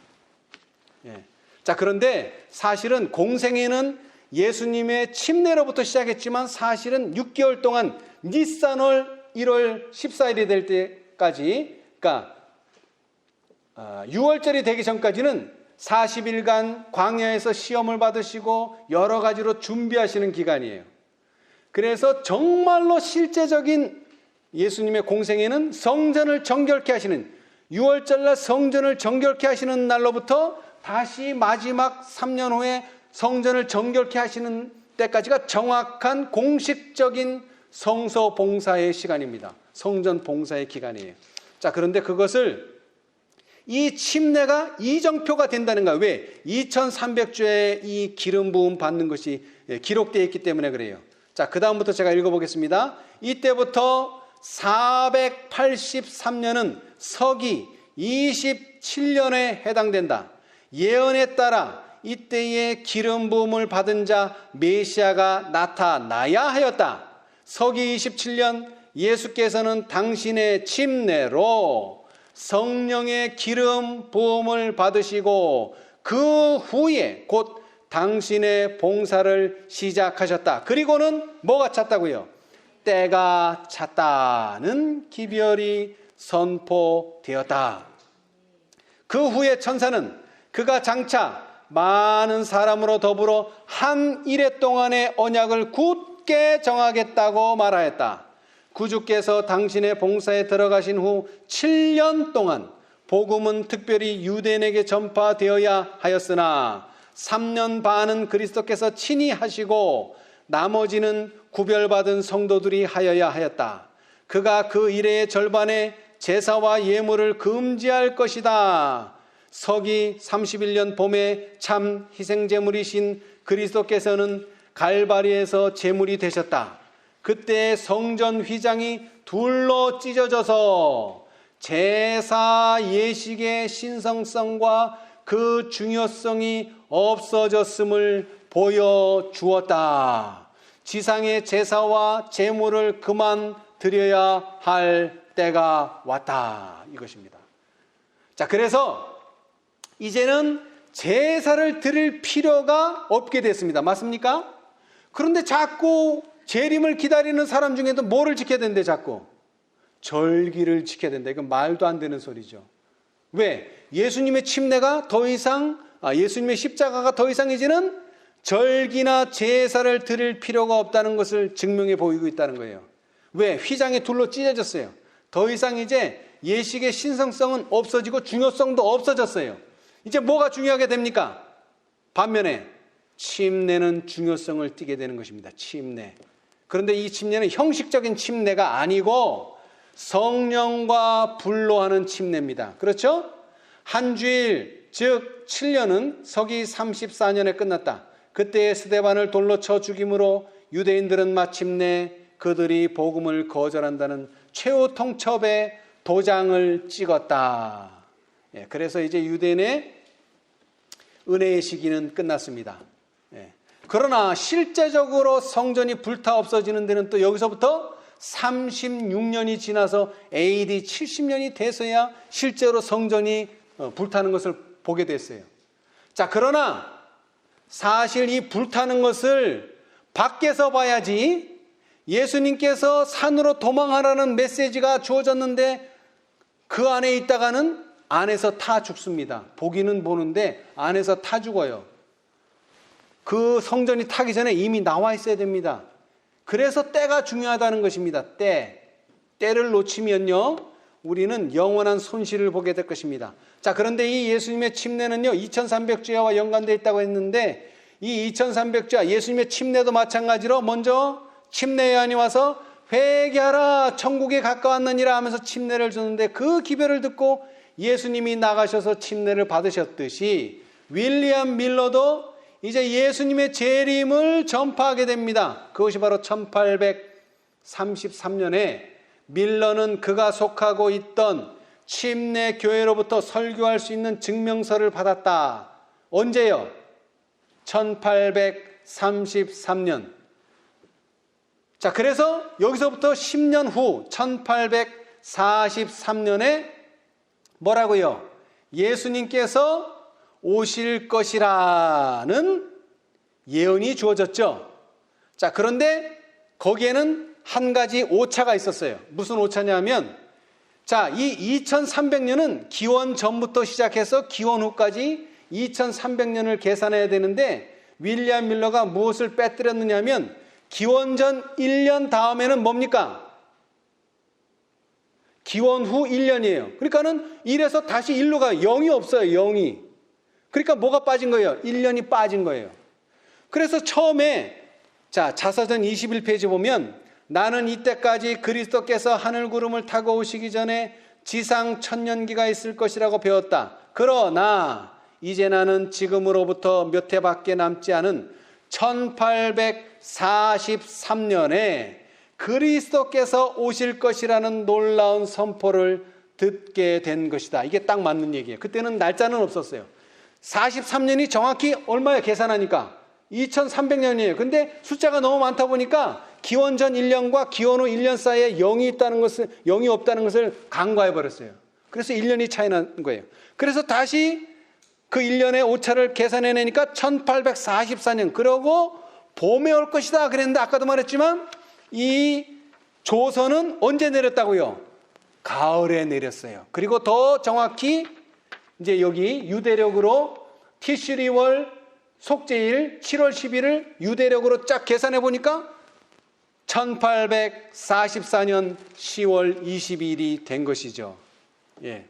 예. 자, 그런데 사실은 공생애는 예수님의 침례로부터 시작했지만 사실은 6개월 동안 니산월 1월 14일이 될 때까지, 그러니까 6월절이 되기 전까지는 40일간 광야에서 시험을 받으시고 여러 가지로 준비하시는 기간이에요. 그래서 정말로 실제적인 예수님의 공생애는 성전을 정결케 하시는 6월절날 성전을 정결케 하시는 날로부터 다시 마지막 3년 후에 성전을 정결케 하시는 때까지가 정확한 공식적인 성소 봉사의 시간입니다. 성전 봉사의 기간이에요. 자, 그런데 그것을 이 침례가 이정표가 된다는 거예요. 왜? 2300주에 이 기름 부음 받는 것이 기록되어 있기 때문에 그래요. 자, 그 다음부터 제가 읽어보겠습니다. 이때부터 483년은 서기 27년에 해당된다. 예언에 따라 이때에 기름 부음을 받은 자 메시아가 나타나야 하였다. 서기 27년 예수께서는 당신의 침례로 성령의 기름 부음을 받으시고 그 후에 곧 당신의 봉사를 시작하셨다. 그리고는 뭐가 찼다고요? 때가 찼다는 기별이 선포되었다. 그 후에 천사는 그가 장차 많은 사람으로 더불어 한 일해 동안의 언약을 굳게 정하겠다고 말하였다. 구주께서 당신의 봉사에 들어가신 후 7년 동안 복음은 특별히 유대인에게 전파되어야 하였으나 3년 반은 그리스도께서 친히 하시고 나머지는 구별받은 성도들이 하여야 하였다. 그가 그 일의 절반에 제사와 예물을 금지할 것이다. 서기 31년 봄에 참 희생제물이신 그리스도께서는 갈바리에서 제물이 되셨다. 그때 성전 휘장이 둘로 찢어져서 제사 예식의 신성성과 그 중요성이 없어졌음을 보여주었다. 지상의 제사와 제물을 그만 드려야 할 때가 왔다. 이것입니다. 자, 그래서 이제는 제사를 드릴 필요가 없게 됐습니다. 맞습니까? 그런데 자꾸 재림을 기다리는 사람 중에도 뭐를 지켜야 된대? 자꾸 절기를 지켜야 된다. 이건 말도 안 되는 소리죠. 왜? 예수님의 침례가 더 이상 예수님의 십자가가 더 이상 이제는 절기나 제사를 드릴 필요가 없다는 것을 증명해 보이고 있다는 거예요. 왜? 휘장이 둘로 찢어졌어요. 더 이상 이제 예식의 신성성은 없어지고 중요성도 없어졌어요. 이제 뭐가 중요하게 됩니까? 반면에 침례는 중요성을 띠게 되는 것입니다. 침례. 그런데 이 침례는 형식적인 침례가 아니고 성령과 불로 하는 침례입니다. 그렇죠? 한 주일, 즉 7년은 서기 34년에 끝났다. 그때 스데반을 돌로 쳐 죽임으로 유대인들은 마침내 그들이 복음을 거절한다는 최후 통첩에 도장을 찍었다. 그래서 이제 유대인의 은혜의 시기는 끝났습니다. 그러나 실제적으로 성전이 불타 없어지는 데는 또 여기서부터 36년이 지나서 AD 70년이 돼서야 실제로 성전이 불타는 것을 보게 됐어요. 자, 그러나 사실 이 불타는 것을 밖에서 봐야지 예수님께서 산으로 도망하라는 메시지가 주어졌는데 그 안에 있다가는 안에서 타 죽습니다. 보기는 보는데 안에서 타 죽어요. 그 성전이 타기 전에 이미 나와 있어야 됩니다. 그래서 때가 중요하다는 것입니다. 때를 놓치면요 우리는 영원한 손실을 보게 될 것입니다. 자, 그런데 이 예수님의 침례는요 2300주야와 연관되어 있다고 했는데 이 2300주야 예수님의 침례도 마찬가지로 먼저 침례 요한이 와서 회개하라 천국에 가까웠느니라 하면서 침례를 주는데 그 기별을 듣고 예수님이 나가셔서 침례를 받으셨듯이 윌리엄 밀러도 이제 예수님의 재림을 전파하게 됩니다. 그것이 바로 1833년에 밀러는 그가 속하고 있던 침례 교회로부터 설교할 수 있는 증명서를 받았다. 언제요? 1833년. 자, 그래서 여기서부터 10년 후 1843년에 뭐라고요? 예수님께서 오실 것이라는 예언이 주어졌죠. 자, 그런데 거기에는 한 가지 오차가 있었어요. 무슨 오차냐면, 자, 이 2300년은 기원 전부터 시작해서 기원 후까지 2300년을 계산해야 되는데 윌리엄 밀러가 무엇을 빼뜨렸느냐면 기원 전 1년 다음에는 뭡니까? 기원 후 1년이에요. 그러니까는 1에서 다시 1로 가요. 0이 없어요. 0이. 그러니까 뭐가 빠진 거예요? 1년이 빠진 거예요. 그래서 처음에 자서전 21페이지 보면 나는 이때까지 그리스도께서 하늘 구름을 타고 오시기 전에 지상 천년기가 있을 것이라고 배웠다. 그러나 이제 나는 지금으로부터 몇 해밖에 남지 않은 1843년에 그리스도께서 오실 것이라는 놀라운 선포를 듣게 된 것이다. 이게 딱 맞는 얘기예요. 그때는 날짜는 없었어요. 43년이 정확히 얼마에 계산하니까 2300년이에요. 근데 숫자가 너무 많다 보니까 기원 전 1년과 기원 후 1년 사이에 0이 없다는 것을 간과해 버렸어요. 그래서 1년이 차이 난 거예요. 그래서 다시 그 1년의 오차를 계산해내니까 1844년. 그러고 봄에 올 것이다 그랬는데 아까도 말했지만 이 조선은 언제 내렸다고요? 가을에 내렸어요. 그리고 더 정확히 이제 여기 유대력으로 티슈리월 속죄일 7월 10일을 유대력으로 쫙 계산해 보니까 1844년 10월 22일이 된 것이죠. 예.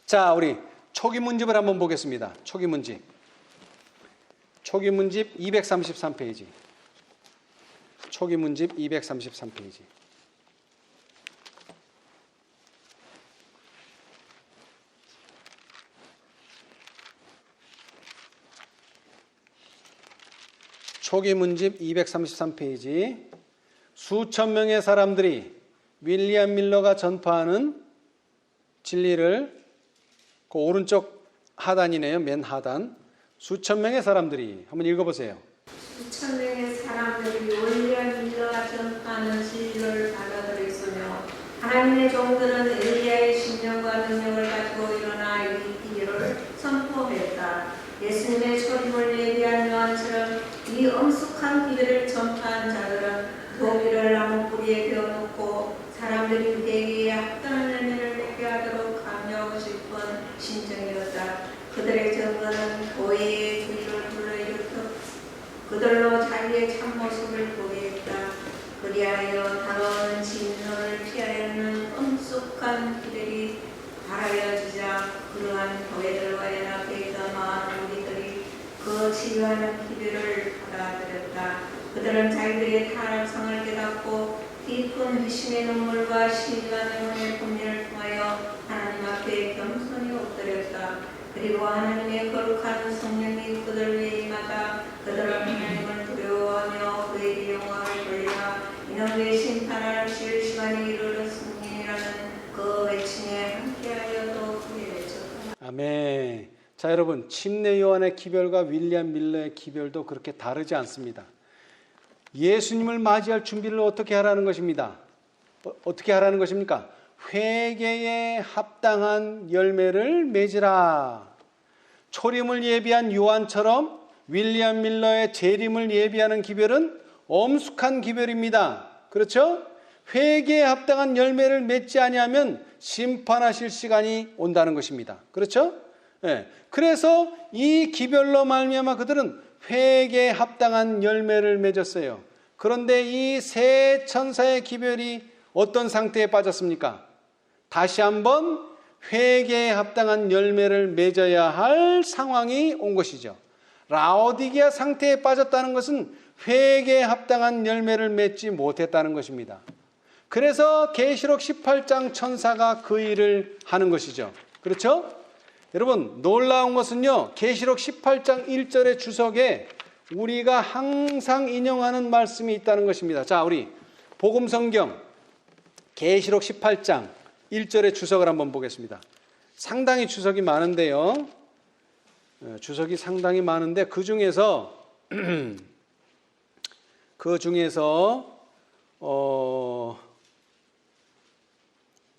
자, 우리 초기 문집을 한번 보겠습니다. 초기 문집 233페이지. 초기 문집 233페이지. 초기 문집 233페이지. 수천 명의 사람들이 윌리엄 밀러가 전파하는 진리를, 그 오른쪽 하단이네요. 맨 하단. 수천 명의 사람들이, 한번 읽어보세요. 수천 명의 사람들이 윌리엄 밀러가 전파하는 진리를 받아들였으며 하나님의 종들은 엘리야의 신령과 능력을 가지고 일어나 이 길을 선포했다. 예수님의 초림을 예비한 요한처럼 이 엄숙한 기회를 전파한 자들은 도미를 나무 뿌리에 베어놓고 사람들이 회개에 합당한 열매를 맺게 하도록 강요하고 싶은 심정이었다. 그들의 증거는 교회의 주의를 불러일으켜 그들로 자기의 참모습을 보게 했다. 그리하여 다가오는 진노를 피하려는 엄숙한 기들이 바라여지자 그러한 교회들과 연합해있던 많은 우리들이 그 치유하는 기별을 받아들였다. 그들은 자기들의 타락성을 깨닫고 깊은 회심의 눈물과 신중한 영혼의 고민을 통하여 하나님 앞에 겸손히 엎드렸다. 그리고 하나님의 거룩한 성령이 그들 위에 임하다 그들은 하나님을 두려워하며 그에게 영광을 돌리라. 이놈의 심판하실 시간이 이르렀음이라는 그 외침에 함께하여도 그에 외쳤다. 아멘. 자, 여러분, 침례 요한의 기별과 윌리엄 밀러의 기별도 그렇게 다르지 않습니다. 예수님을 맞이할 준비를 어떻게 하라는 것입니다. 어떻게 하라는 것입니까? 회개에 합당한 열매를 맺으라. 초림을 예비한 요한처럼 윌리엄 밀러의 재림을 예비하는 기별은 엄숙한 기별입니다. 그렇죠? 회개에 합당한 열매를 맺지 아니하면 심판하실 시간이 온다는 것입니다. 그렇죠? 네. 그래서 이 기별로 말미암아 그들은 회개에 합당한 열매를 맺었어요. 그런데 이 세 천사의 기별이 어떤 상태에 빠졌습니까? 다시 한번 회개에 합당한 열매를 맺어야 할 상황이 온 것이죠. 라오디게아 상태에 빠졌다는 것은 회개에 합당한 열매를 맺지 못했다는 것입니다. 그래서 계시록 18장 천사가 그 일을 하는 것이죠. 그렇죠? 여러분, 놀라운 것은요, 계시록 18장 1절의 주석에 우리가 항상 인용하는 말씀이 있다는 것입니다. 자, 우리 복음성경 계시록 18장 1절의 주석을 한번 보겠습니다. 상당히 주석이 많은데요. 주석이 상당히 많은데 그 중에서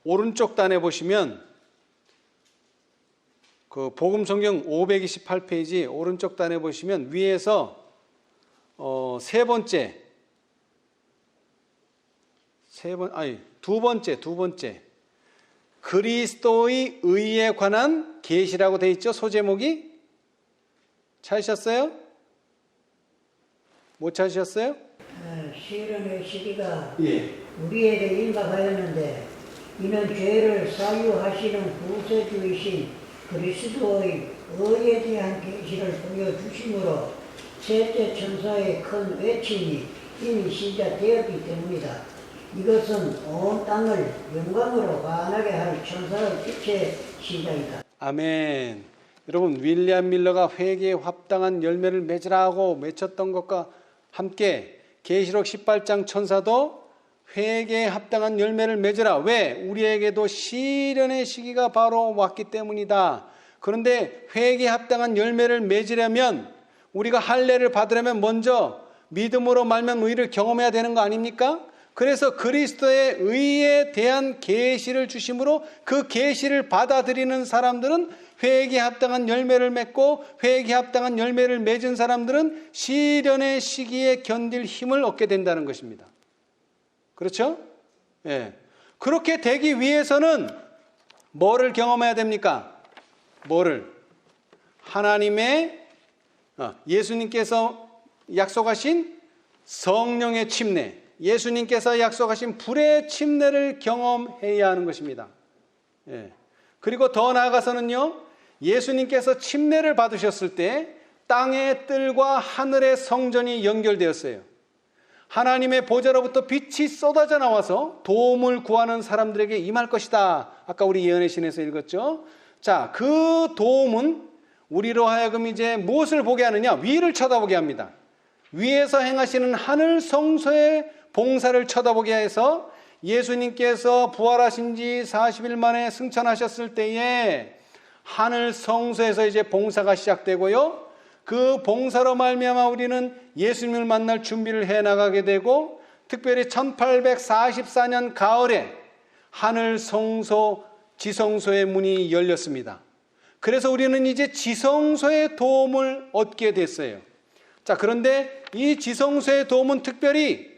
오른쪽 단에 보시면 그 복음성경 528페이지 오른쪽 단에 보시면 위에서 두 번째 그리스도의 의에 관한 계시라고 되어 있죠. 소제목이 찾으셨어요? 못 찾으셨어요? 시련의 시기가 예. 우리에게 임박하였는데 이는 죄를 사유하시는 구세주이신 그리스도의 의에 대한 계시를 보여주심으로 셋째 천사의 큰 외침이 이미 시작되었기 때문이다. 이것은 온 땅을 영광으로 반하게 할 천사의 빛의 시작이다. 아멘. 여러분, 윌리엄 밀러가 회개에 합당한 열매를 맺으라고 외쳤던 것과 함께 계시록 18장 천사도 회개에 합당한 열매를 맺으라. 왜? 우리에게도 시련의 시기가 바로 왔기 때문이다. 그런데 회개에 합당한 열매를 맺으려면 우리가 할례를 받으려면 먼저 믿음으로 말면 의를 경험해야 되는 거 아닙니까? 그래서 그리스도의 의에 대한 계시를 주심으로 그 계시를 받아들이는 사람들은 회개에 합당한 열매를 맺고, 회개에 합당한 열매를 맺은 사람들은 시련의 시기에 견딜 힘을 얻게 된다는 것입니다. 그렇죠? 예. 그렇게 되기 위해서는 뭐를 경험해야 됩니까? 뭐를? 하나님의 예수님께서 약속하신 성령의 침례, 예수님께서 약속하신 불의 침례를 경험해야 하는 것입니다. 예. 그리고 더 나아가서는요, 예수님께서 침례를 받으셨을 때 땅의 뜰과 하늘의 성전이 연결되었어요. 하나님의 보좌로부터 빛이 쏟아져 나와서 도움을 구하는 사람들에게 임할 것이다. 아까 우리 예언의 신에서 읽었죠. 자, 그 도움은 우리로 하여금 이제 무엇을 보게 하느냐? 위를 쳐다보게 합니다. 위에서 행하시는 하늘 성소의 봉사를 쳐다보게 해서 예수님께서 부활하신 지 40일 만에 승천하셨을 때에 하늘 성소에서 이제 봉사가 시작되고요. 그 봉사로 말미암아 우리는 예수님을 만날 준비를 해나가게 되고, 특별히 1844년 가을에 하늘 성소 지성소의 문이 열렸습니다. 그래서 우리는 이제 지성소의 도움을 얻게 됐어요. 자, 그런데 이 지성소의 도움은 특별히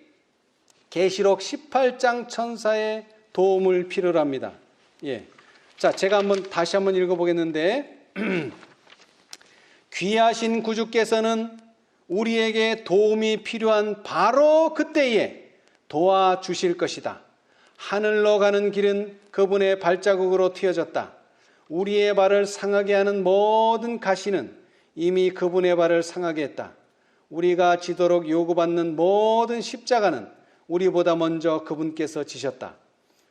계시록 18장 천사의 도움을 필요로 합니다. 예. 자, 제가 다시 한번 읽어보겠는데, 귀하신 구주께서는 우리에게 도움이 필요한 바로 그때에 도와주실 것이다. 하늘로 가는 길은 그분의 발자국으로 틔어졌다. 우리의 발을 상하게 하는 모든 가시는 이미 그분의 발을 상하게 했다. 우리가 지도록 요구받는 모든 십자가는 우리보다 먼저 그분께서 지셨다.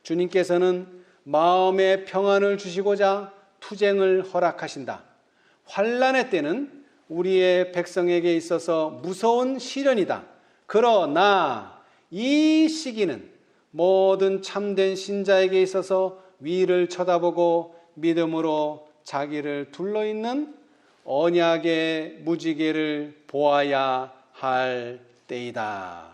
주님께서는 마음의 평안을 주시고자 투쟁을 허락하신다. 환난의 때는 우리의 백성에게 있어서 무서운 시련이다. 그러나 이 시기는 모든 참된 신자에게 있어서 위를 쳐다보고 믿음으로 자기를 둘러있는 언약의 무지개를 보아야 할 때이다.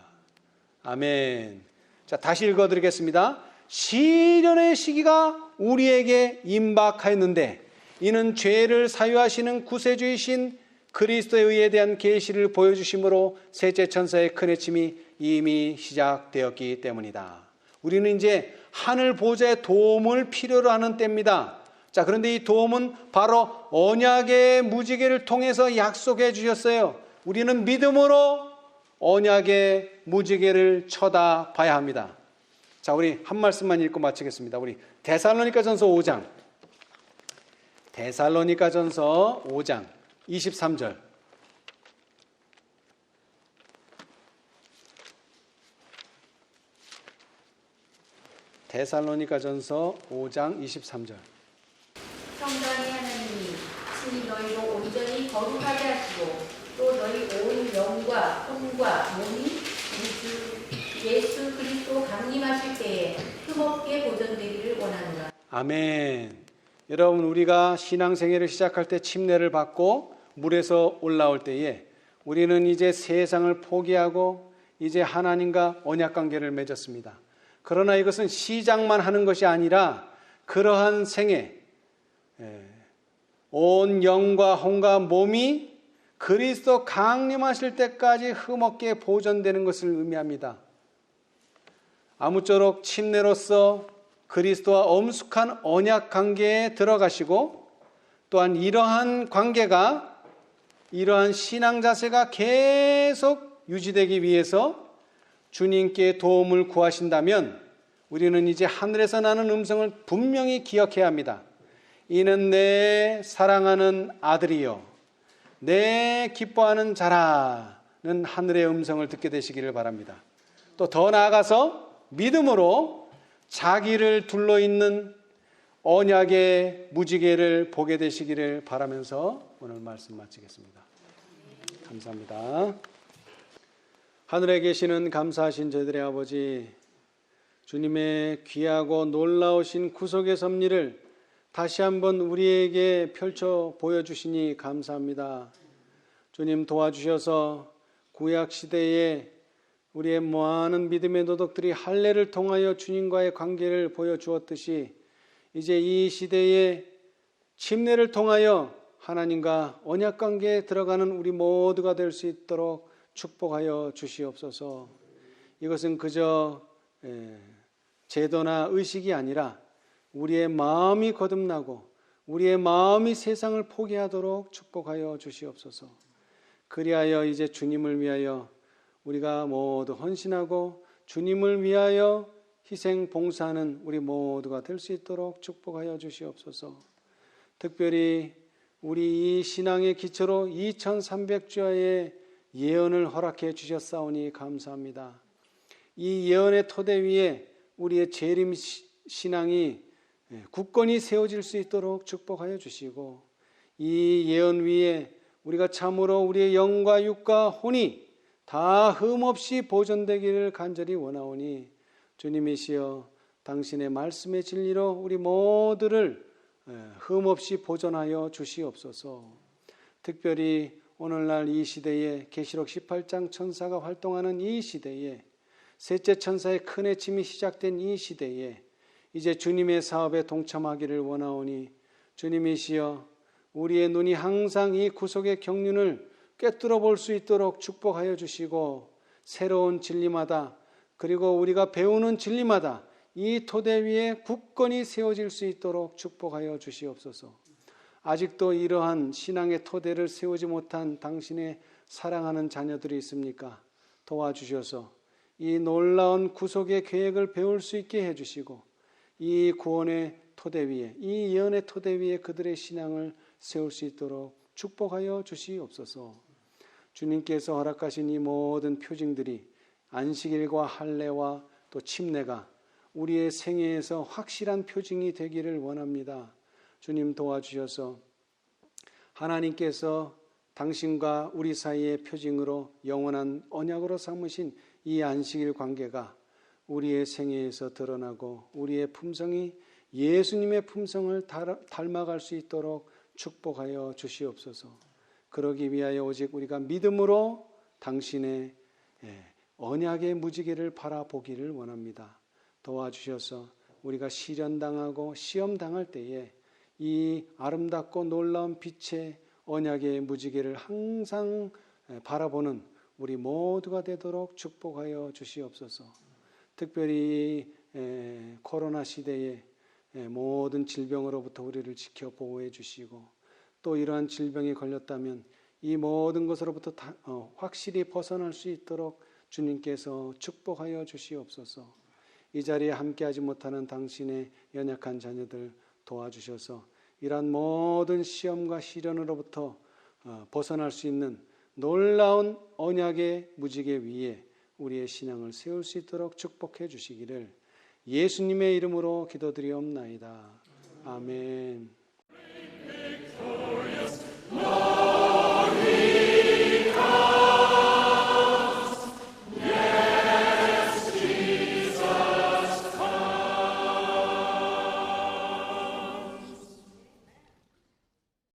아멘. 자, 다시 읽어드리겠습니다. 시련의 시기가 우리에게 임박하였는데 이는 죄를 사유하시는 구세주이신 그리스도의 의에 대한 계시를 보여주심으로 셋째 천사의 큰 외침이 이미 시작되었기 때문이다. 우리는 이제 하늘 보좌의 도움을 필요로 하는 때입니다. 자, 그런데 이 도움은 바로 언약의 무지개를 통해서 약속해 주셨어요. 우리는 믿음으로 언약의 무지개를 쳐다봐야 합니다. 자, 우리 한 말씀만 읽고 마치겠습니다. 우리 데살로니가전서 5장 23절. 데살로니가전서 5장 23절. 성당의 하나님이 친히 너희로 온전히 거룩하게 하시고 또 너희 온 영과 혼과 몸이 예수 그리스도 강림하실 때에 흠없게 보존되기를 원하노라. 아멘. 여러분, 우리가 신앙생활을 시작할 때 침례를 받고 물에서 올라올 때에 우리는 이제 세상을 포기하고 이제 하나님과 언약관계를 맺었습니다. 그러나 이것은 시작만 하는 것이 아니라 그러한 생애, 온 영과 혼과 몸이 그리스도 강림하실 때까지 흠없게 보존되는 것을 의미합니다. 아무쪼록 침례로서 그리스도와 엄숙한 언약 관계에 들어가시고, 또한 이러한 관계가, 이러한 신앙 자세가 계속 유지되기 위해서 주님께 도움을 구하신다면 우리는 이제 하늘에서 나는 음성을 분명히 기억해야 합니다. 이는 내 사랑하는 아들이요 내 기뻐하는 자라는 하늘의 음성을 듣게 되시기를 바랍니다. 또 더 나아가서 믿음으로 자기를 둘러있는 언약의 무지개를 보게 되시기를 바라면서 오늘 말씀 마치겠습니다. 감사합니다. 하늘에 계시는 감사하신 저희들의 아버지, 주님의 귀하고 놀라우신 구속의 섭리를 다시 한번 우리에게 펼쳐 보여주시니 감사합니다. 주님 도와주셔서 구약 시대에 우리의 많은 믿음의 도덕들이 할례를 통하여 주님과의 관계를 보여주었듯이 이제 이 시대에 침례를 통하여 하나님과 언약 관계에 들어가는 우리 모두가 될 수 있도록 축복하여 주시옵소서. 이것은 그저 제도나 의식이 아니라 우리의 마음이 거듭나고 우리의 마음이 세상을 포기하도록 축복하여 주시옵소서. 그리하여 이제 주님을 위하여 우리가 모두 헌신하고 주님을 위하여 희생 봉사하는 우리 모두가 될 수 있도록 축복하여 주시옵소서. 특별히 우리 이 신앙의 기초로 2300주야의 예언을 허락해 주셨사오니 감사합니다. 이 예언의 토대 위에 우리의 재림 신앙이 굳건히 세워질 수 있도록 축복하여 주시고, 이 예언 위에 우리가 참으로 우리의 영과 육과 혼이 다 흠없이 보존되기를 간절히 원하오니 주님이시여 당신의 말씀의 진리로 우리 모두를 흠없이 보존하여 주시옵소서. 특별히 오늘날 이 시대에 계시록 18장 천사가 활동하는 이 시대에, 셋째 천사의 큰 해침이 시작된 이 시대에 이제 주님의 사업에 동참하기를 원하오니 주님이시여 우리의 눈이 항상 이 구속의 경륜을 꿰뚫어 볼 수 있도록 축복하여 주시고, 새로운 진리마다 그리고 우리가 배우는 진리마다 이 토대 위에 굳건히 세워질 수 있도록 축복하여 주시옵소서. 아직도 이러한 신앙의 토대를 세우지 못한 당신의 사랑하는 자녀들이 있습니까? 도와주셔서 이 놀라운 구속의 계획을 배울 수 있게 해주시고, 이 구원의 토대 위에, 이 예언의 토대 위에 그들의 신앙을 세울 수 있도록 축복하여 주시옵소서. 주님께서 허락하신 이 모든 표징들이 안식일과 할례와 또 침례가 우리의 생애에서 확실한 표징이 되기를 원합니다. 주님 도와주셔서 하나님께서 당신과 우리 사이의 표징으로 영원한 언약으로 삼으신 이 안식일 관계가 우리의 생애에서 드러나고 우리의 품성이 예수님의 품성을 닮아갈 수 있도록 축복하여 주시옵소서. 그러기 위하여 오직 우리가 믿음으로 당신의 언약의 무지개를 바라보기를 원합니다. 도와주셔서 우리가 시련당하고 시험당할 때에 이 아름답고 놀라운 빛의 언약의 무지개를 항상 바라보는 우리 모두가 되도록 축복하여 주시옵소서. 특별히 코로나 시대에 모든 질병으로부터 우리를 지켜 보호해 주시고, 또 이러한 질병에 걸렸다면 이 모든 것으로부터 확실히 벗어날 수 있도록 주님께서 축복하여 주시옵소서. 이 자리에 함께하지 못하는 당신의 연약한 자녀들 도와주셔서 이러한 모든 시험과 시련으로부터 벗어날 수 있는 놀라운 언약의 무지개 위에 우리의 신앙을 세울 수 있도록 축복해 주시기를 예수님의 이름으로 기도드리옵나이다. 아멘.